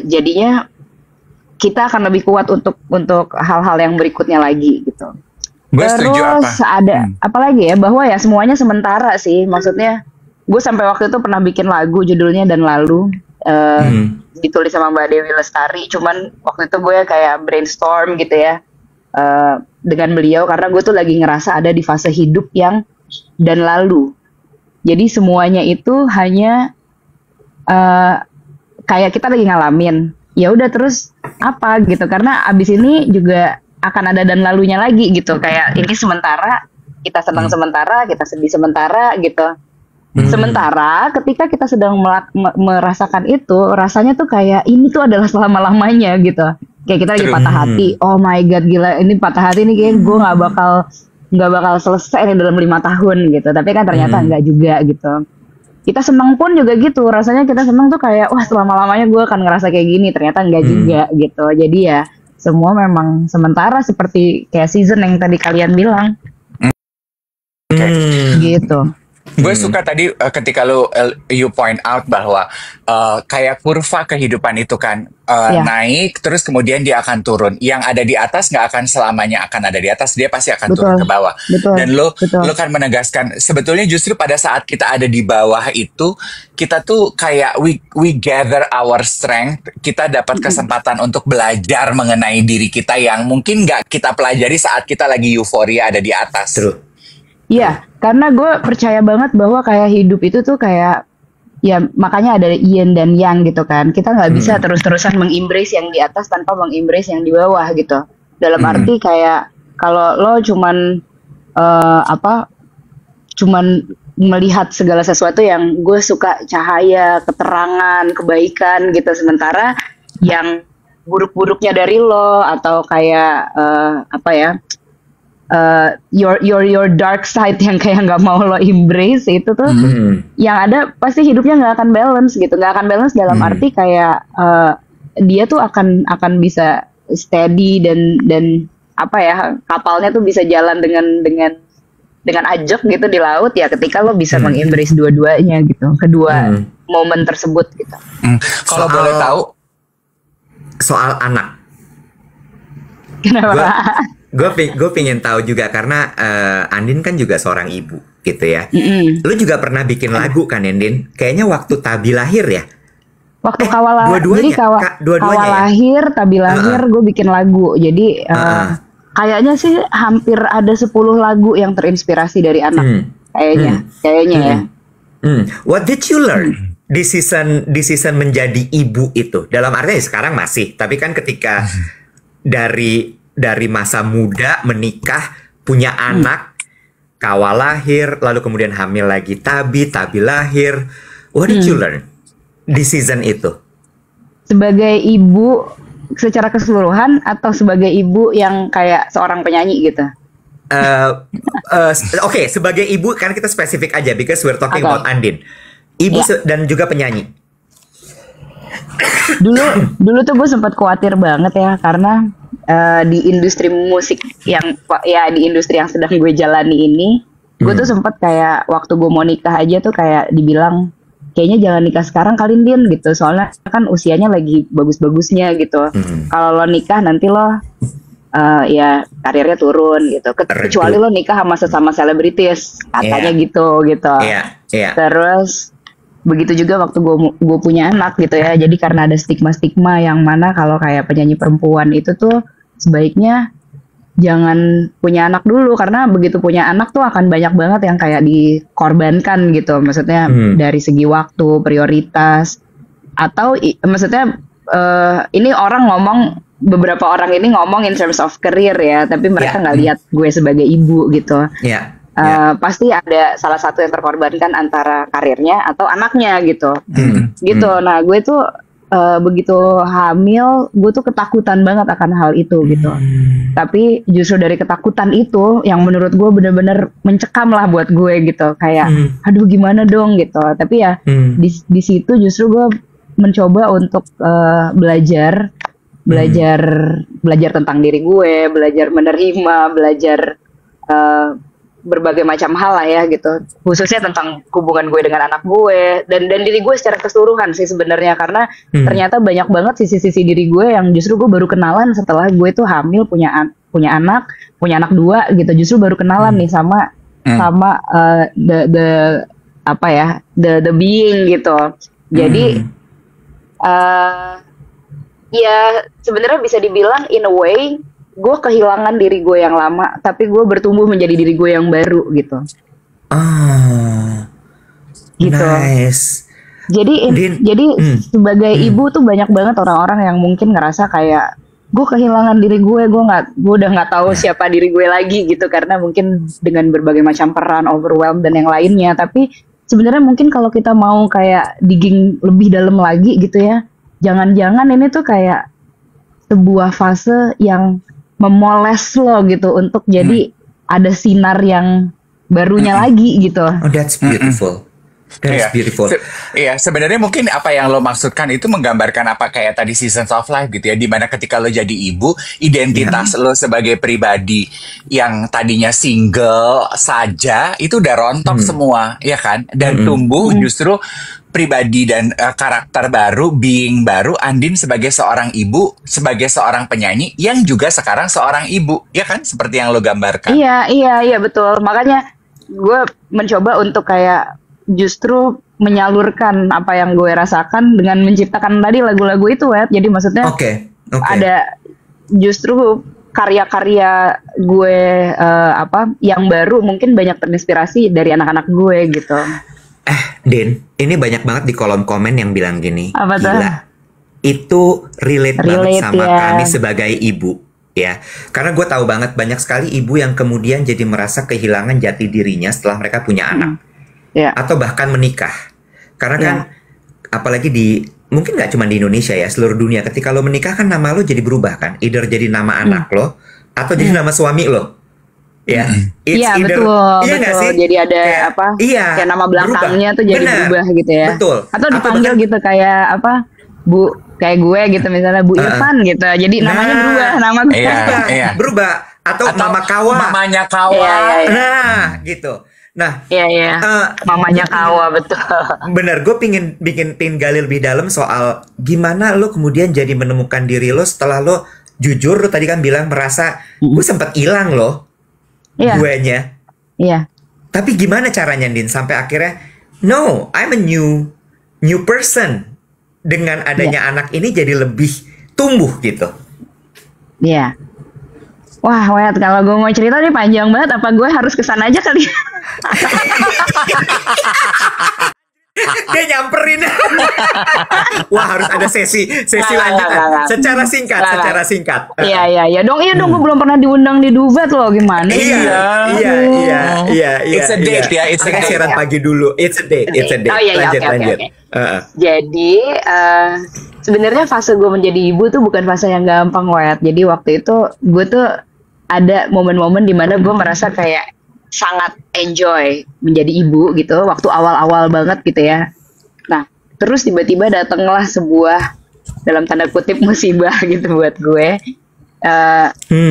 jadinya kita akan lebih kuat untuk hal-hal yang berikutnya lagi gitu. Terus ada apa lagi ya, bahwa ya semuanya sementara sih. Maksudnya gue sampai waktu itu pernah bikin lagu judulnya Dan Lalu, ditulis sama Mbak Dewi Lestari. Cuman waktu itu gue kayak brainstorm gitu ya dengan beliau, karena gue tuh lagi ngerasa ada di fase hidup yang dan lalu. Jadi semuanya itu hanya kayak kita lagi ngalamin. Ya udah terus apa gitu, karena abis ini juga akan ada dan lalunya lagi gitu. Kayak ini sementara, kita senang sementara, kita sedih sementara gitu. Sementara ketika kita sedang merasakan itu, rasanya tuh kayak ini tuh adalah selama-lamanya gitu. Kayak kita lagi patah hati, oh my god gila, ini patah hati nih kayak gue nggak bakal selesai nih dalam 5 tahun gitu. Tapi kan ternyata enggak juga gitu. Kita senang pun juga gitu, rasanya kita senang tuh kayak wah selama-lamanya gue akan ngerasa kayak gini, ternyata enggak juga gitu. Jadi ya semua memang sementara seperti kayak season yang tadi kalian bilang. Gitu. Gue suka tadi ketika you point out bahwa kayak kurva kehidupan itu kan naik, terus kemudian dia akan turun. Yang ada di atas nggak akan selamanya akan ada di atas, dia pasti akan turun ke bawah. Dan lo kan menegaskan sebetulnya justru pada saat kita ada di bawah itu, kita tuh kayak we gather our strength, kita dapat kesempatan untuk belajar mengenai diri kita yang mungkin nggak kita pelajari saat kita lagi euforia ada di atas. Iya, karena gue percaya banget bahwa kayak hidup itu tuh kayak, ya makanya ada yin dan yang gitu kan. Kita nggak bisa terus-terusan mengembrace yang di atas tanpa mengembrace yang di bawah gitu. Dalam arti kayak kalau lo cuman cuman melihat segala sesuatu yang gue suka cahaya, keterangan, kebaikan gitu, sementara yang buruk-buruknya dari lo atau kayak your dark side yang kayak nggak mau lo embrace itu tuh yang ada pasti hidupnya nggak akan balance gitu. Nggak akan balance dalam arti kayak dia tuh akan bisa steady dan apa ya, kapalnya tuh bisa jalan dengan ajak gitu di laut ya ketika lo bisa mengembrace dua-duanya gitu, kedua momen tersebut gitu. Kalau boleh tahu soal anak, kenapa? Gue pengen tahu juga karena Andin kan juga seorang ibu gitu ya. Lu juga pernah bikin lagu kan Andin? Kayaknya waktu Tabi lahir ya? Waktu jadi Kawal lahir, Tabi lahir, gue bikin lagu. Jadi kayaknya sih hampir ada 10 lagu yang terinspirasi dari anak. Kayaknya ya. What did you learn di season menjadi ibu itu? Dalam artinya sekarang masih, tapi kan ketika dari masa muda menikah, punya anak, Kawal lahir, lalu kemudian hamil lagi Tabi lahir. What did you learn di season itu? Sebagai ibu secara keseluruhan atau sebagai ibu yang kayak seorang penyanyi gitu? Oke, sebagai ibu kan kita spesifik aja because we're talking about Andin. Ibu dan juga penyanyi. Dulu tuh gue sempat khawatir banget ya karena di industri musik yang ya di industri yang sedang gue jalani ini, gue tuh sempet kayak waktu gue mau nikah aja tuh kayak dibilang kayaknya jangan nikah sekarang kali Din gitu, soalnya kan usianya lagi bagus-bagusnya gitu. Kalau lo nikah nanti lo ya karirnya turun gitu. Kecuali lo nikah sama sesama selebritis katanya gitu. Terus begitu juga waktu gue punya anak gitu ya. Jadi karena ada stigma-stigma yang mana kalau kayak penyanyi perempuan itu tuh sebaiknya jangan punya anak dulu, karena begitu punya anak tuh akan banyak banget yang kayak dikorbankan gitu. Maksudnya dari segi waktu, prioritas, atau maksudnya ini orang ngomong, beberapa orang ini ngomong in terms of career ya, tapi mereka nggak lihat gue sebagai ibu gitu. Pasti ada salah satu yang terkorbankan antara karirnya atau anaknya gitu. Gitu. Nah, gue tuh begitu hamil, gue tuh ketakutan banget akan hal itu gitu. Tapi justru dari ketakutan itu, yang menurut gue bener-bener mencekam lah buat gue gitu. Kayak, aduh gimana dong gitu. Tapi ya di situ justru gue mencoba untuk belajar tentang diri gue, belajar menerima, belajar berbagai macam hal lah ya gitu, khususnya tentang hubungan gue dengan anak gue dan diri gue secara keseluruhan sih sebenarnya, karena ternyata banyak banget sisi-sisi diri gue yang justru gue baru kenalan setelah gue tuh hamil, punya anak 2 gitu, justru baru kenalan nih sama the being gitu. Jadi ya sebenarnya bisa dibilang in a way gue kehilangan diri gue yang lama, tapi gue bertumbuh menjadi diri gue yang baru gitu. Gitu. Nice. Jadi sebagai ibu tuh banyak banget orang-orang yang mungkin ngerasa kayak gue kehilangan diri gue udah nggak tahu siapa diri gue lagi gitu, karena mungkin dengan berbagai macam peran, overwhelmed dan yang lainnya. Tapi sebenarnya mungkin kalau kita mau kayak digging lebih dalam lagi gitu ya, jangan-jangan ini tuh kayak sebuah fase yang memoles lo gitu untuk jadi ada sinar yang barunya lagi gitu. Oh, that's beautiful. That's beautiful. Iya, sebenarnya mungkin apa yang lo maksudkan itu menggambarkan apa kayak tadi seasons of life gitu ya, dimana ketika lo jadi ibu, identitas lo sebagai pribadi yang tadinya single saja itu udah rontok semua, ya kan? Dan tumbuh justru pribadi dan karakter baru, being baru, Andin sebagai seorang ibu, sebagai seorang penyanyi yang juga sekarang seorang ibu, ya kan? Seperti yang lo gambarkan. Iya betul. Makanya gue mencoba untuk kayak justru menyalurkan apa yang gue rasakan dengan menciptakan tadi lagu-lagu itu, Wet. Jadi maksudnya ada justru karya-karya gue yang baru mungkin banyak terinspirasi dari anak-anak gue gitu. Din, ini banyak banget di kolom komen yang bilang gini, apa tuh? Gila, itu relate banget sama kami sebagai ibu, ya. Karena gue tahu banget banyak sekali ibu yang kemudian jadi merasa kehilangan jati dirinya setelah mereka punya anak, atau bahkan menikah. Karena kan, apalagi mungkin nggak cuma di Indonesia ya, seluruh dunia. Ketika lo menikah kan nama lo jadi berubah kan, either jadi nama anak lo atau jadi nama suami lo. Iya betul. Sih? Jadi ada kayak nama belakangnya tuh jadi berubah gitu ya. Betul. Atau dipanggil gitu kayak Bu, kayak gue gitu misalnya Bu Irfan gitu. Jadi namanya berubah, nama gue berubah atau Mama Kawa. Mamanya Kawa. Nah, gitu. Nah, mamanya Kawa, betul. Bener, gue pingin gali lebih dalam soal gimana lo kemudian jadi menemukan diri lo setelah lo jujur, lo tadi kan bilang merasa gue sempat hilang loh. Guenya. Tapi gimana caranya, Din, sampai akhirnya no, I'm a new person. Dengan adanya anak ini jadi lebih tumbuh gitu. Wah, Wet, kalau gue mau cerita nih panjang banget. Apa gue harus kesana aja kali? Dia nyamperin. Wah, harus ada sesi lanjutan. Secara singkat. Iya dong, gue belum pernah diundang di Duvet loh, gimana? Iya. It's a date ya, it's a date. Siaran pagi dulu. It's a date. Oh iya, lanjut. Jadi sebenarnya fase gue menjadi ibu tuh bukan fase yang gampang, Wet. Jadi waktu itu gue tuh ada momen-momen di mana gue merasa kayak sangat enjoy menjadi ibu gitu waktu awal-awal banget gitu ya. Nah, terus tiba-tiba datanglah sebuah dalam tanda kutip musibah gitu buat gue,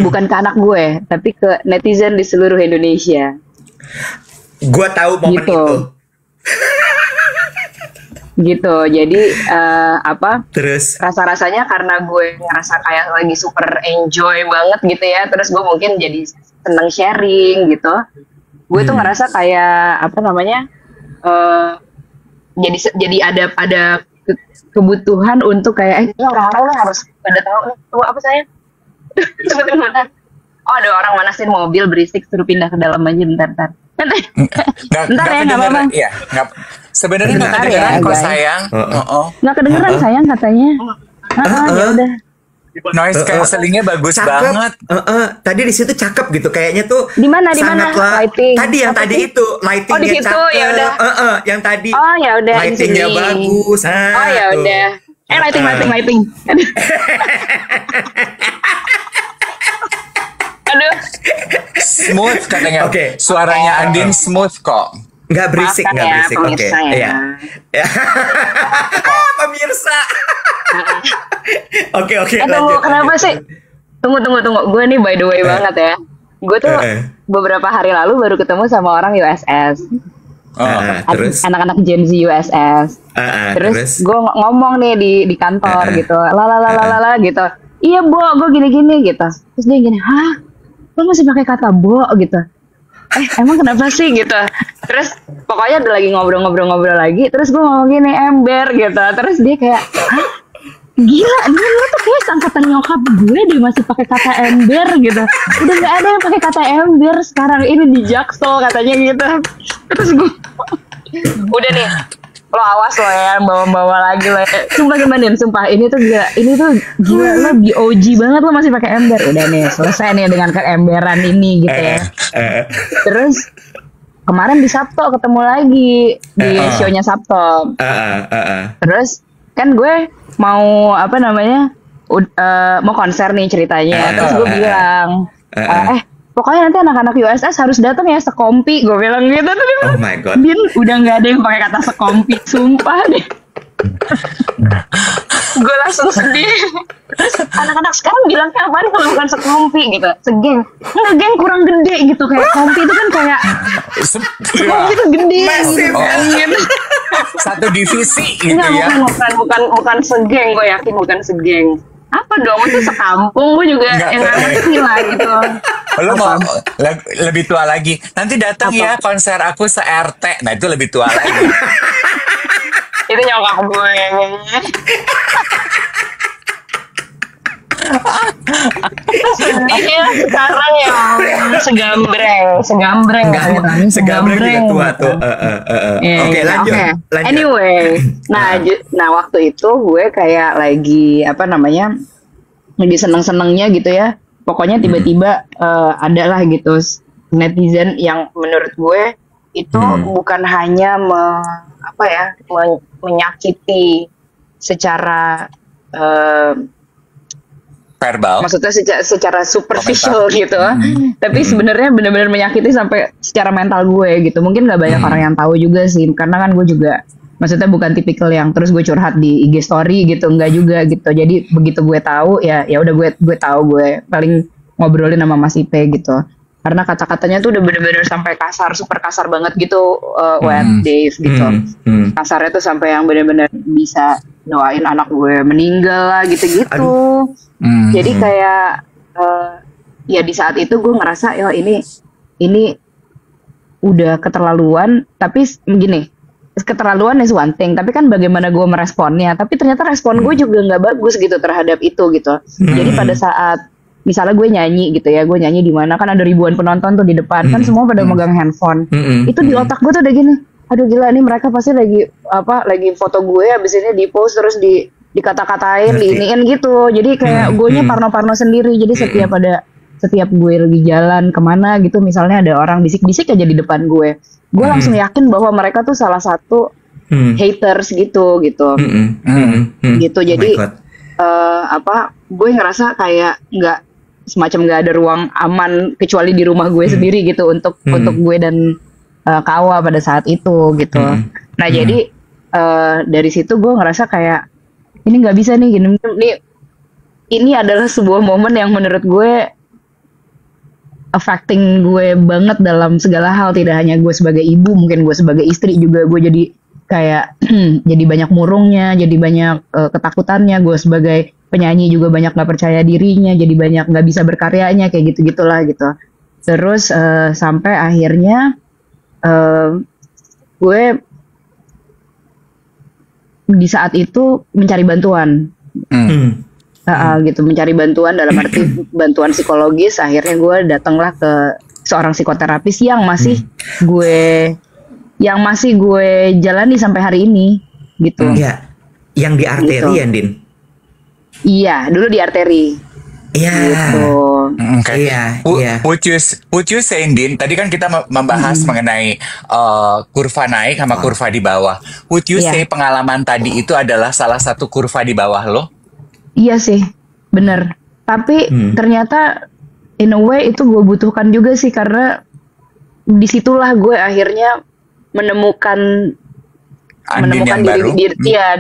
bukan ke anak gue, tapi ke netizen di seluruh Indonesia. Gua tahu momen Gitu. itu. Gitu. Jadi Terus rasa-rasanya karena gue ngerasa kayak lagi super enjoy banget gitu ya, terus gue mungkin jadi seneng sharing gitu. Gue tuh ngerasa kayak jadi ada kebutuhan untuk kayak orang-orang harus pada tahu apa saya. Sebutin mana? Oh, ada orang manasin mobil berisik, suruh pindah ke dalam aja bentar. Bentar ya, nggak apa-apa. Iya, sebenarnya nggak Bentar kedengeran ya, kok guys. sayang. Nggak kedengeran sayang katanya. Ya udah. Noise cancellingnya bagus cakep. banget. Tadi di situ cakep gitu. Kayaknya tuh Di mana? sangatlah- Lighting. Tadi yang Apa tadi sih? itu lightingnya Oh, di situ, cakep. ya udah. Yang tadi. Oh ya udah di Lightingnya sini. bagus. Oh ya tuh. udah. Lighting. Aduh. Smooth katanya. Oke. Suaranya Andin smooth kok. Nggak berisik, Maafkan nggak ya, berisik. Oke. pemirsa ya. Iya. Pemirsa. Oke. Tunggu, lanjut, kenapa lanjut. sih? Tunggu. Gue nih by the way banget ya. Gue tuh beberapa hari lalu baru ketemu sama orang USS. Terus? Anak-anak Gen Z USS. Terus gue ngomong nih di kantor gitu. Lalala gitu. Iya, Bo, gue gini gitu. Terus dia gini, "Hah? Lo masih pakai kata Bo?" gitu. Emang kenapa sih gitu. Terus pokoknya udah lagi ngobrol lagi. Terus gue ngomong gini, ember gitu. Terus dia kayak, "Hah? Gila, lo tuh kayak angkatan nyokap gue deh masih pakai kata ember gitu. Udah nggak ada yang pakai kata ember sekarang ini di Jaksel," katanya gitu. Terus gue, udah nih, lo awas lo ya, bawa lagi lo ya. Sumpah ini tuh gila, lo BOG banget, lo masih pakai ember. Udah nih, selesai nih dengan keemberan ini gitu ya. Terus kemarin di Sabto ketemu lagi di show-nya Sabto. Terus kan gue mau mau konser nih ceritanya. Terus gue bilang, pokoknya nanti anak-anak USS harus datang ya sekompi. Gue bilang gitu. Tapi Oh my God. Din udah nggak ada yang pakai kata sekompi, sumpah deh. Gue langsung sedih. Anak-anak sekarang bilangnya apaan kalau bukan sekompi gitu, segeng. Enggak, geng kurang gede gitu, kayak kompi itu kan kayak sekompi itu gede. Massive. Gitu. Satu divisi gitu Enggak, ya. bukan segeng, gue yakin bukan segeng. Apa dong, itu sekampung, gue juga Nggak. yang nggak ngerti lah gitu. Lo mau lebih tua lagi. Nanti datang Apa? ya konser aku se-RT. Nah, itu lebih tua lagi. Itu nyokap gue. Sedihnya sekarang ya segambreng Segambreng juga tua tuh. Oke, lanjut. Lanjut. Anyway, nah waktu itu gue kayak lagi lagi seneng-senengnya gitu ya. Pokoknya tiba-tiba adalah gitu netizen yang menurut gue itu bukan hanya menyakiti secara Verbal. maksudnya secara superficial gitu, tapi sebenarnya benar-benar menyakiti sampai secara mental gue gitu. Mungkin nggak banyak orang yang tahu juga sih, karena kan gue juga maksudnya bukan tipikal yang terus gue curhat di IG story gitu, nggak juga gitu. Jadi begitu gue tahu ya udah gue tahu, gue paling ngobrolin sama Mas Ipe gitu. Karena kata-katanya tuh udah bener-bener sampai kasar, super kasar banget gitu, Wet Dave gitu. Kasarnya tuh sampai yang bener-bener bisa doain anak gue meninggal lah gitu-gitu. Jadi kayak ya di saat itu gue ngerasa ini udah keterlaluan. Tapi gini, keterlaluan is one thing, tapi kan bagaimana gue meresponnya. Tapi ternyata respon gue juga nggak bagus gitu terhadap itu gitu. Jadi pada saat misalnya gue nyanyi gitu ya, gue nyanyi di mana kan ada ribuan penonton tuh di depan, kan semua pada megang handphone. Itu di otak gue tuh udah gini, aduh gila nih mereka pasti lagi foto gue abis ini di post terus dikata-katain, diiniin gitu. Jadi kayak gue nya parno-parno sendiri. Jadi setiap gue lagi jalan kemana gitu, misalnya ada orang bisik-bisik aja di depan gue langsung yakin bahwa mereka tuh salah satu haters gitu. Gitu. Jadi gue ngerasa kayak semacam nggak ada ruang aman kecuali di rumah gue sendiri gitu untuk gue dan Kawa pada saat itu gitu. Nah jadi dari situ gue ngerasa kayak ini nggak bisa nih gini, nih ini adalah sebuah momen yang menurut gue affecting gue banget dalam segala hal, tidak hanya gue sebagai ibu, mungkin gue sebagai istri juga gue jadi kayak jadi banyak murungnya, jadi banyak ketakutannya, gue sebagai penyanyi juga banyak nggak percaya dirinya, jadi banyak nggak bisa berkaryanya, kayak gitu-gitulah gitu. Terus sampai akhirnya gue di saat itu mencari bantuan. Gitu, mencari bantuan dalam arti bantuan psikologis. Akhirnya gue datanglah ke seorang psikoterapis yang masih gue jalani sampai hari ini gitu. Iya. Yang di arteri gitu. ya, Din? Iya, dulu di arteri. Iya. Gitu. Okay. Iya. Would you say, Din, tadi kan kita membahas mengenai kurva naik sama kurva di bawah. Would you say pengalaman tadi itu adalah salah satu kurva di bawah lo? Iya sih, bener. Tapi ternyata in a way itu gue butuhkan juga sih, karena disitulah gue akhirnya menemukan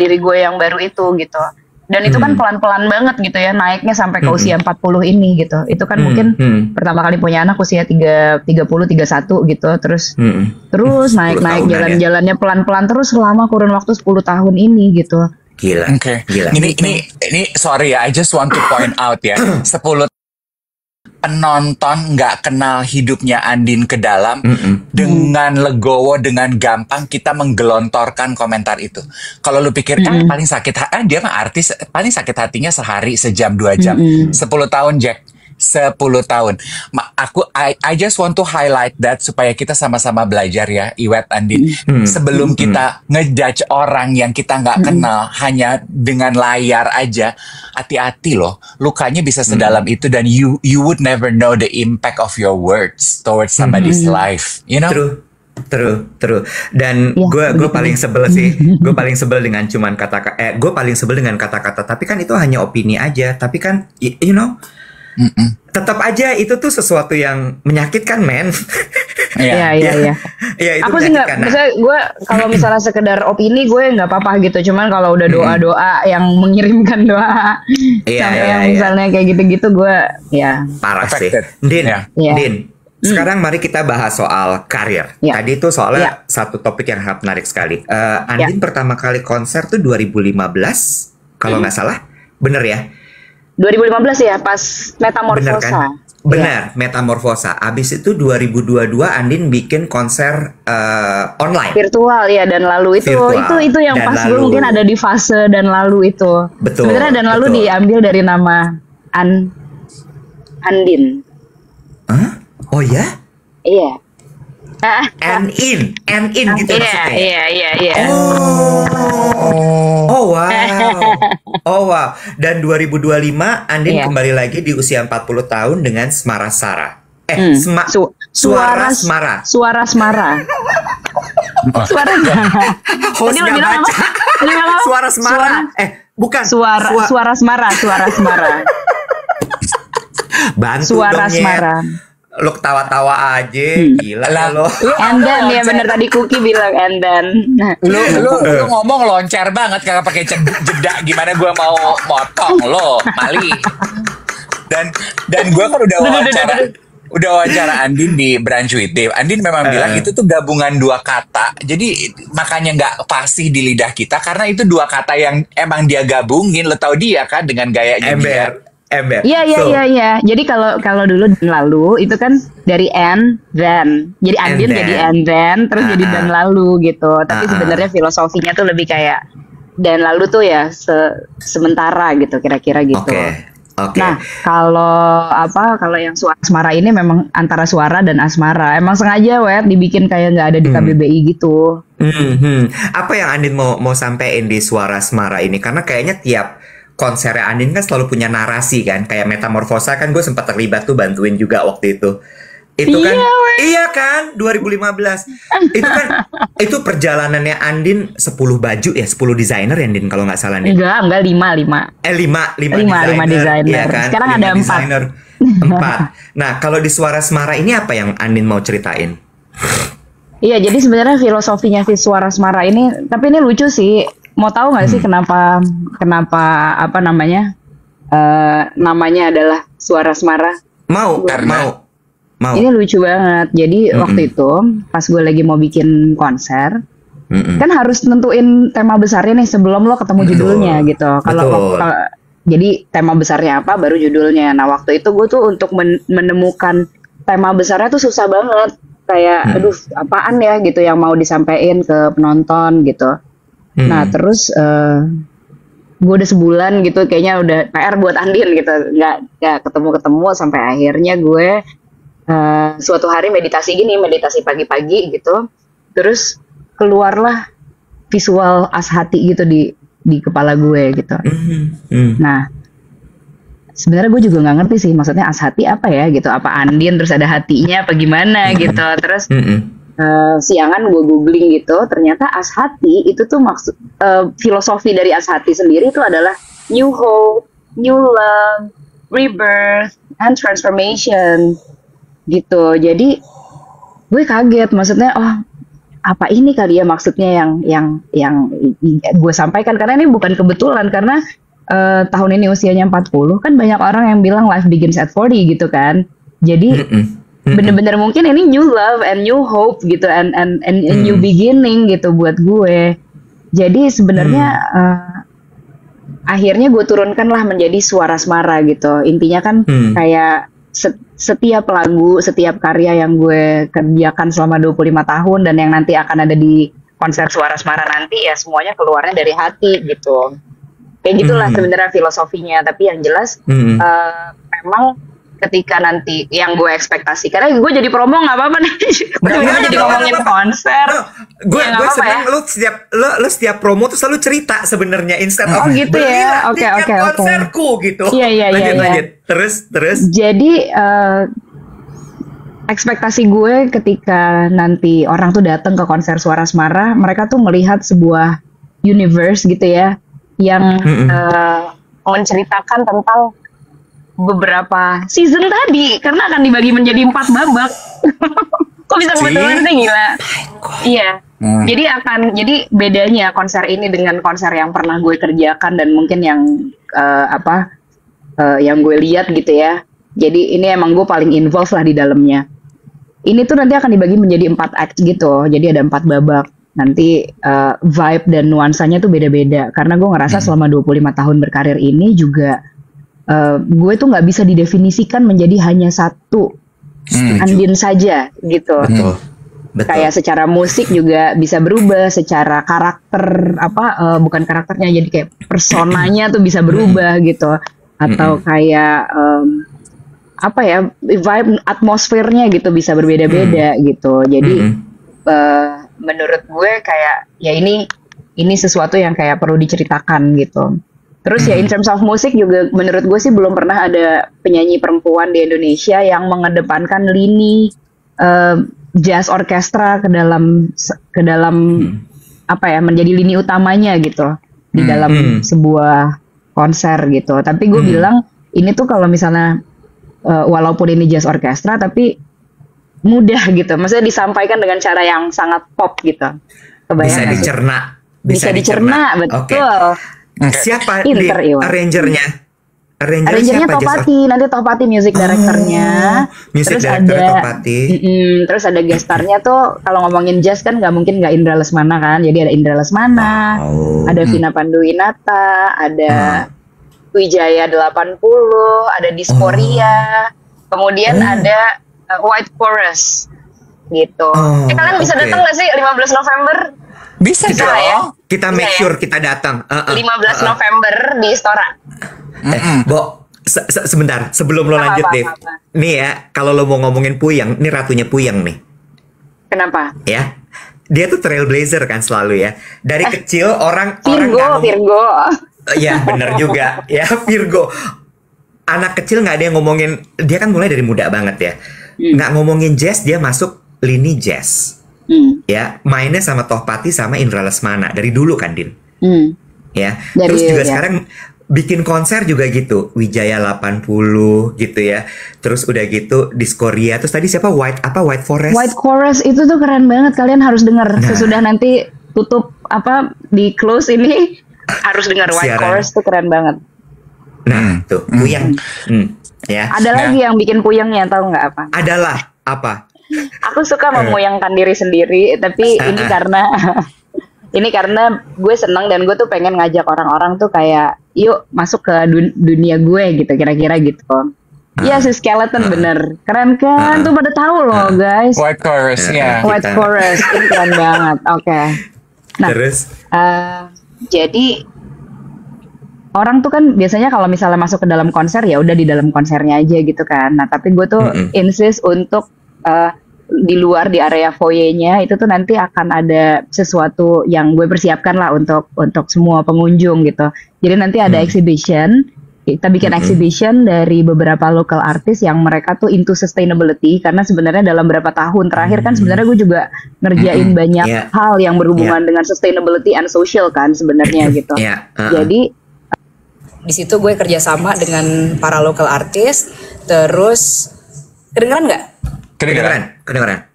diri gue yang baru itu gitu. Dan itu kan pelan-pelan banget gitu ya, naiknya sampai ke usia 40 ini gitu. Itu kan mungkin pertama kali punya anak usia 30, 31 gitu. Terus naik jalan-jalannya pelan-pelan terus selama kurun waktu 10 tahun ini gitu. Gila. Gila. Ini sorry ya, I just want to point out ya. 10 penonton nggak kenal hidupnya Andin ke dalam, dengan legowo, dengan gampang kita menggelontorkan komentar itu. Kalau lu pikir paling sakit dia mah artis, paling sakit hatinya sehari, sejam, 2 jam. 10 tahun, Jack. 10 tahun. I just want to highlight that supaya kita sama-sama belajar ya, Iwet, Andin. Sebelum kita ngejudge orang yang kita nggak kenal hanya dengan layar aja, hati-hati loh. Lukanya bisa sedalam itu, dan you would never know the impact of your words towards somebody's life. You know? True. Dan gue paling sebel sih. Gue paling sebel dengan cuman kata-kata. Gue paling sebel dengan kata-kata. Tapi kan itu hanya opini aja. Tapi kan, you know, tetap aja itu tuh sesuatu yang menyakitkan, men. Iya. Ya, itu aku sih nggak, misalnya gue kalau misalnya sekedar opini gue nggak apa-apa gitu. Cuman kalau udah doa-doa yang mengirimkan doa sampai yang misalnya kayak gitu-gitu, gue parah sih. Din. Sekarang mari kita bahas soal karir. Tadi tuh soalnya satu topik yang sangat menarik sekali. Andin pertama kali konser tuh 2015 kalau nggak salah, bener ya? 2015 ya, pas Metamorfosa. Bener kan? Benar, Metamorfosa. Abis itu 2022 Andin bikin konser online. Virtual ya, dan lalu itu yang dan pas gue mungkin ada di fase dan lalu itu. Betul. Sebenarnya dan lalu diambil dari nama Andin. Hah? Oh ya? Iya. And in gitu maksudnya. Iya. Oh wow. Dan 2025 Andin kembali lagi di usia 40 tahun dengan Semara Sara. Suara Semara. Suara Semara. Hostnya baca. Suara Semara. Bukan. Suara Semara. Bantu Suara Semara. Lo ketawa-tawa aja, gila lo. And then ya bener tadi Kuki bilang and then. Lu ngomong loncar banget kagak pakai jeda, gimana gue mau motong lo, Mali. Dan gue kan udah wawancara Andin di Brancuitive. Andin memang bilang itu tuh gabungan 2 kata. Jadi makanya nggak fasih di lidah kita, karena itu 2 kata yang emang dia gabungin. Lo tau dia kan dengan gayanya dia. Ember. Iya. Jadi kalau dulu dan lalu itu kan dari and then. Jadi Andin jadi and then, terus jadi dan lalu gitu. Tapi sebenarnya filosofinya tuh lebih kayak dan lalu tuh ya sementara gitu, kira-kira gitu. Okay. Nah, kalau yang suara asmara ini memang antara suara dan asmara. Emang sengaja dibikin kayak nggak ada di KBBI gitu. Apa yang Andin mau sampein di Suara Asmara ini? Karena kayaknya tiap konsernya Andin kan selalu punya narasi kan, kayak Metamorfosa kan gue sempat terlibat tuh, bantuin juga waktu itu kan iya kan 2015 itu kan itu perjalanannya Andin 10 baju ya, 10 desainer ya Andin kalau nggak salah nih. Enggak 5 desainer ya kan? Sekarang ada 4. Nah kalau di Suara Semara ini apa yang Andin mau ceritain? Iya, jadi sebenarnya filosofinya si Suara Semara ini, tapi ini lucu sih. Mau tahu nggak sih kenapa apa namanya Namanya adalah Suara Semara. Mau, mau. Ini lucu banget. Jadi waktu itu pas gue lagi mau bikin konser, kan harus nentuin tema besarnya nih sebelum lo ketemu judulnya gitu. Jadi tema besarnya apa baru judulnya. Nah waktu itu gue tuh untuk menemukan tema besarnya tuh susah banget. Kayak aduh apaan ya gitu yang mau disampaikan ke penonton gitu. Nah terus gue udah sebulan gitu kayaknya udah PR buat Andin gitu. Nggak ketemu sampai akhirnya gue suatu hari meditasi pagi-pagi gitu, terus keluarlah visual Ashati gitu di kepala gue gitu. Nah, sebenarnya gue juga nggak ngerti sih maksudnya Ashati apa ya gitu, apa Andin terus ada hatinya apa gimana gitu. Terus siangan gue googling gitu, ternyata Ashati itu tuh maksud filosofi dari Ashati sendiri itu adalah new hope, new love, rebirth, and transformation. Gitu, jadi gue kaget, maksudnya apa ini kali ya maksudnya yang gue sampaikan, karena ini bukan kebetulan karena tahun ini usianya 40 kan banyak orang yang bilang life begins at 40 gitu kan, jadi bener-bener mungkin ini new love and new hope gitu and new beginning gitu buat gue. Jadi sebenarnya akhirnya gue turunkan lah menjadi Suara Semara gitu, intinya kan kayak setiap lagu, setiap karya yang gue kerjakan selama 25 tahun dan yang nanti akan ada di konser Suara Semara nanti ya semuanya keluarnya dari hati gitu. Kayak gitulah sebenarnya filosofinya, tapi yang jelas memang ketika nanti yang gue ekspektasi, karena gue jadi promo nggak apa-apa nih, gue jadi ngomongin konser. Gue seneng ya. lu setiap promo tuh selalu cerita sebenarnya instead of gitu ya. Oke. konserku gitu. Iya. Lanjut. Terus. Jadi ekspektasi gue ketika nanti orang tuh datang ke konser Suara Semara, mereka tuh melihat sebuah universe gitu ya, yang menceritakan tentang beberapa season tadi, karena akan dibagi menjadi 4 babak. Kok bisa kebetulan sih, gila. Iya. Jadi bedanya konser ini dengan konser yang pernah gue kerjakan dan mungkin yang yang gue lihat gitu ya. Jadi ini emang gue paling involved lah di dalamnya. Ini tuh nanti akan dibagi menjadi 4 act gitu. Jadi ada 4 babak. Nanti vibe dan nuansanya tuh beda-beda. Karena gue ngerasa selama 25 tahun berkarir ini juga gue tuh nggak bisa didefinisikan menjadi hanya satu Andin saja gitu. Betul. Kayak secara musik juga bisa berubah, secara karakter bukan karakternya, jadi kayak personanya tuh bisa berubah gitu, atau kayak vibe atmosfernya gitu bisa berbeda-beda gitu. Jadi menurut gue kayak ya ini sesuatu yang kayak perlu diceritakan gitu. Terus ya in terms of musik juga menurut gue sih belum pernah ada penyanyi perempuan di Indonesia yang mengedepankan lini jazz orkestra ke dalam menjadi lini utamanya gitu di dalam sebuah konser gitu. Tapi gue bilang ini tuh kalau misalnya walaupun ini jazz orkestra tapi mudah gitu. Maksudnya disampaikan dengan cara yang sangat pop gitu. Bisa dicerna. Betul. Siapa arrangernya? Arrangernya Tohpati, nanti Tohpati music directornya. Music director Tohpati. Terus ada gestarnya tuh kalau ngomongin jazz kan nggak mungkin nggak Indra Lesmana kan. Jadi ada Indra Lesmana, ada Vina Panduwinata, ada Wijaya 80, ada Disporia, kemudian ada White Chorus gitu. Kalian bisa datang nggak sih 15 November? Bisa dong. Ya? Kita make sure kita datang. 15 November di Istora. Bo, sebentar sebelum lo lanjut, Dave. Nih ya, kalau lo mau ngomongin Puyang, ini ratunya Puyang nih. Kenapa? Ya, dia tuh trailblazer kan selalu ya. Dari kecil orang Virgo. Ya benar juga ya, Virgo. Anak kecil nggak ada yang ngomongin, dia kan mulai dari muda banget ya. Nggak ngomongin jazz, dia masuk lini jazz. Ya, mainnya sama Tohpati sama Indra Lesmana dari dulu kan, Din. Ya. Terus juga sekarang bikin konser juga gitu, Wijaya 80 gitu ya. Terus udah gitu Disporia. Terus tadi siapa? White Forest. White Chorus itu tuh keren banget, kalian harus dengar. Sesudah nanti tutup di close ini harus dengar White Chorus tuh keren banget. Nah, tuh puyeng. Ya. Ada lagi yang bikin puyengnya, tahu nggak apa? Adalah apa? Aku suka memuyengkan diri sendiri, tapi ini karena gue seneng dan gue tuh pengen ngajak orang-orang tuh kayak yuk masuk ke dunia gue gitu, kira-kira gitu. Iya si skeleton bener, keren kan? Tuh pada tahu loh guys. White Chorus ya. White Forest ini keren banget. Oke. Nah, Terus? Jadi orang tuh kan biasanya kalau misalnya masuk ke dalam konser ya udah di dalam konsernya aja gitu kan. Nah tapi gue tuh insist untuk di luar di area foyer-nya itu tuh nanti akan ada sesuatu yang gue persiapkan lah untuk semua pengunjung gitu. Jadi nanti ada exhibition. Kita bikin exhibition dari beberapa local artist yang mereka tuh into sustainability karena sebenarnya dalam beberapa tahun terakhir kan sebenarnya gue juga ngerjain banyak hal yang berhubungan dengan sustainability and social kan sebenarnya gitu. Jadi di situ gue kerjasama dengan para local artist. Terus kedengeran nggak? Kedengeran.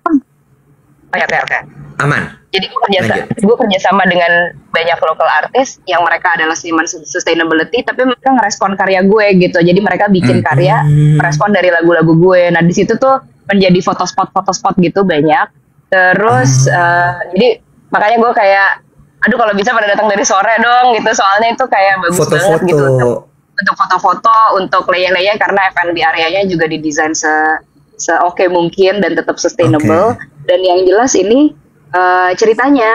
Oke. Aman. Jadi gue kerjasama dengan banyak local artist yang mereka adalah seniman sustainability, tapi mereka ngerespon karya gue gitu. Jadi mereka bikin karya, merespon dari lagu-lagu gue. Nah di situ tuh menjadi foto spot gitu banyak. Terus jadi makanya gue kayak, aduh kalau bisa pada datang dari sore dong gitu. Soalnya itu kayak bagus banget gitu untuk foto-foto, untuk layer-layer karena F&B areanya juga didesain se-oke mungkin dan tetap sustainable. Dan yang jelas ini ceritanya,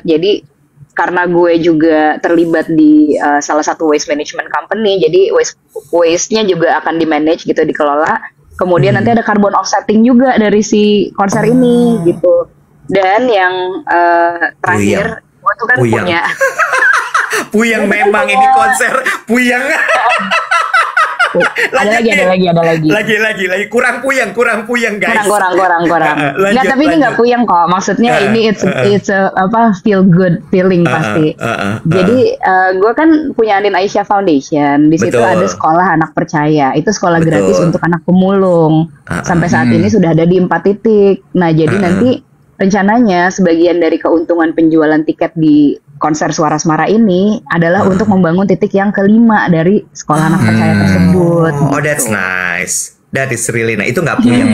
jadi karena gue juga terlibat di salah satu waste management company, jadi waste-nya juga akan di-manage gitu, dikelola. Kemudian nanti ada carbon offsetting juga dari si konser ini gitu. Dan yang terakhir, gue tuh kan punya Puyeng memang ini konser Puyeng. Ada lagi kurang puyeng guys. Kurang. Nggak, tapi ini nggak puyeng kok. Maksudnya ini it's a feel good feeling pasti. Jadi gue kan punya Andin Aisyah Foundation. Di situ ada sekolah anak percaya. Itu sekolah gratis untuk anak pemulung. Sampai saat ini sudah ada di 4 titik. Nah jadi nanti rencananya sebagian dari keuntungan penjualan tiket di konser Suara Semara ini adalah untuk membangun titik yang kelima dari sekolah anak percaya tersebut. Oh, that's nice. That is really nice. Itu nggak puyeng.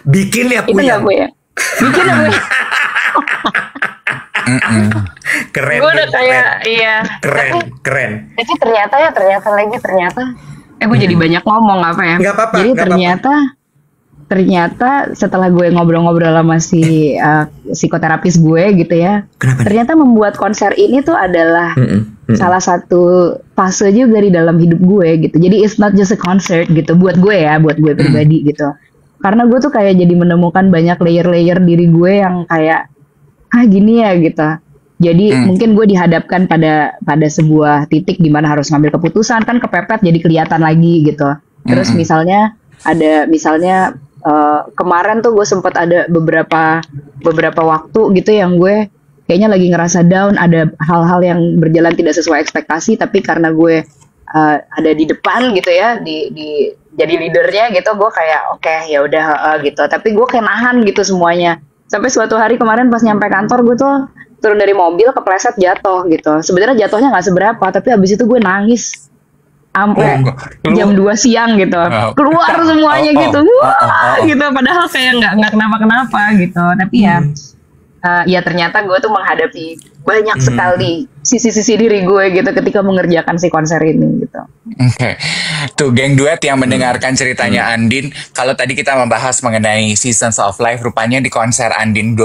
Bikin ya puyeng. Itu nggak puyeng. Bikin ya puyeng. Keren. Gue udah kayak keren. Tapi ternyata. Gue jadi banyak ngomong apa ya? Nggak apa-apa. Jadi ternyata setelah gue ngobrol-ngobrol sama si psikoterapis gue gitu ya. Kenapa? Ternyata membuat konser ini tuh adalah salah satu fase juga di dalam hidup gue gitu. Jadi it's not just a concert gitu buat gue pribadi gitu. Karena gue tuh kayak jadi menemukan banyak layer-layer diri gue yang kayak gini ya gitu. Jadi mungkin gue dihadapkan pada sebuah titik di mana harus ngambil keputusan, kan kepepet jadi kelihatan lagi gitu. Terus misalnya kemarin tuh gue sempat ada beberapa waktu gitu yang gue kayaknya lagi ngerasa down, ada hal-hal yang berjalan tidak sesuai ekspektasi, tapi karena gue ada di depan gitu ya, di jadi leadernya gitu, gue kayak oke, ya udah gitu. Tapi gue kayak nahan gitu semuanya. Sampai suatu hari kemarin pas nyampe kantor, gue tuh turun dari mobil kepleset jatuh gitu. Sebenarnya jatuhnya nggak seberapa, tapi abis itu gue nangis sampai jam 2 siang gitu, keluar semuanya gitu, gitu. Padahal kayak nggak kenapa-kenapa gitu, tapi ya ternyata gue tuh menghadapi banyak sekali sisi-sisi diri gue gitu ketika mengerjakan si konser ini gitu. Oke. Tuh geng duet yang mendengarkan ceritanya Andin, kalau tadi kita membahas mengenai Seasons of Life, rupanya di konser Andin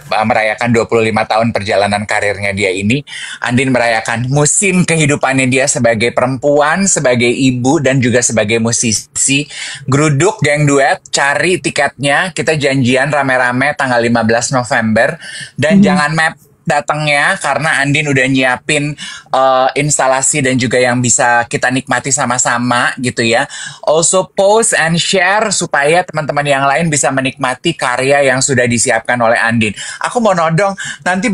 merayakan 25 tahun perjalanan karirnya dia ini, Andin merayakan musim kehidupannya dia sebagai perempuan, sebagai ibu, dan juga sebagai musisi. Geruduk geng duet, cari tiketnya, kita janjian rame-rame tanggal 15 November, dan jangan datangnya karena Andin udah nyiapin instalasi dan juga yang bisa kita nikmati sama-sama gitu ya. Also post and share supaya teman-teman yang lain bisa menikmati karya yang sudah disiapkan oleh Andin. Aku mau nodong nanti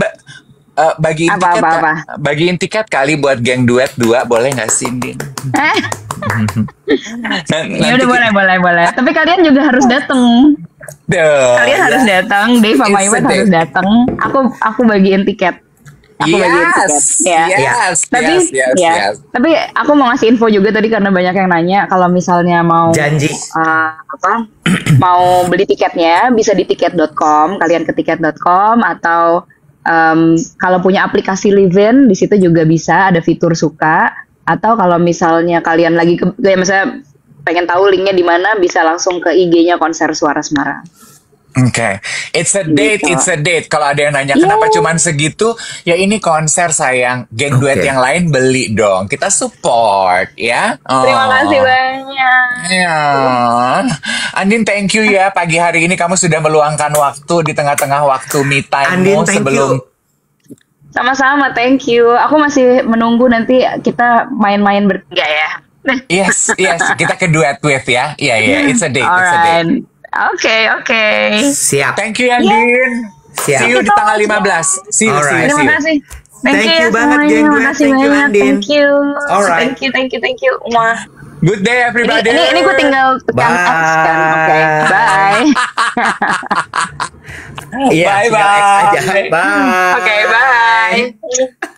bagiin tiket kali buat geng duet 2, boleh nggak sih Andin? Ya udah boleh. Tapi kalian juga harus datang. Kalian harus datang, Dave sama Iwan harus datang. Aku bagiin tiket. aku bagiin tiket. Ya. Tapi tapi aku mau ngasih info juga tadi karena banyak yang nanya kalau misalnya mau Janji. mau beli tiketnya bisa di tiket.com, kalian ke tiket.com atau kalau punya aplikasi Livin di situ juga bisa ada fitur suka, atau kalau misalnya kalian lagi misalnya pengen tahu linknya di mana bisa langsung ke IG-nya Konser Suara Semarang. Oke, it's a date, Gitu. it's a date. Kalau ada yang nanya kenapa cuman segitu, ya ini konser sayang. Geng duet yang lain beli dong. Kita support ya. Terima kasih banyak. Ya, Andin, thank you ya. Pagi hari ini kamu sudah meluangkan waktu di tengah-tengah waktu me time-mu sebelum. Sama-sama, thank you. Aku masih menunggu nanti kita main-main bertiga ya. Yes, kita ke duet with ya. Iya, it's a date, it's a date. Oke. Siap. Thank you, Andin. Siap. See you di tanggal 15. See you. Terima kasih. Thank you banget, semuanya. geng. Terima kasih Thank you, banyak. Andin. Thank you. Alright. Thank you. Wah. Good day, everybody. Ini gue tinggal tekan X kan. Oke, bye. Iya, Bye-bye. tinggal X aja. Bye. Oke, bye.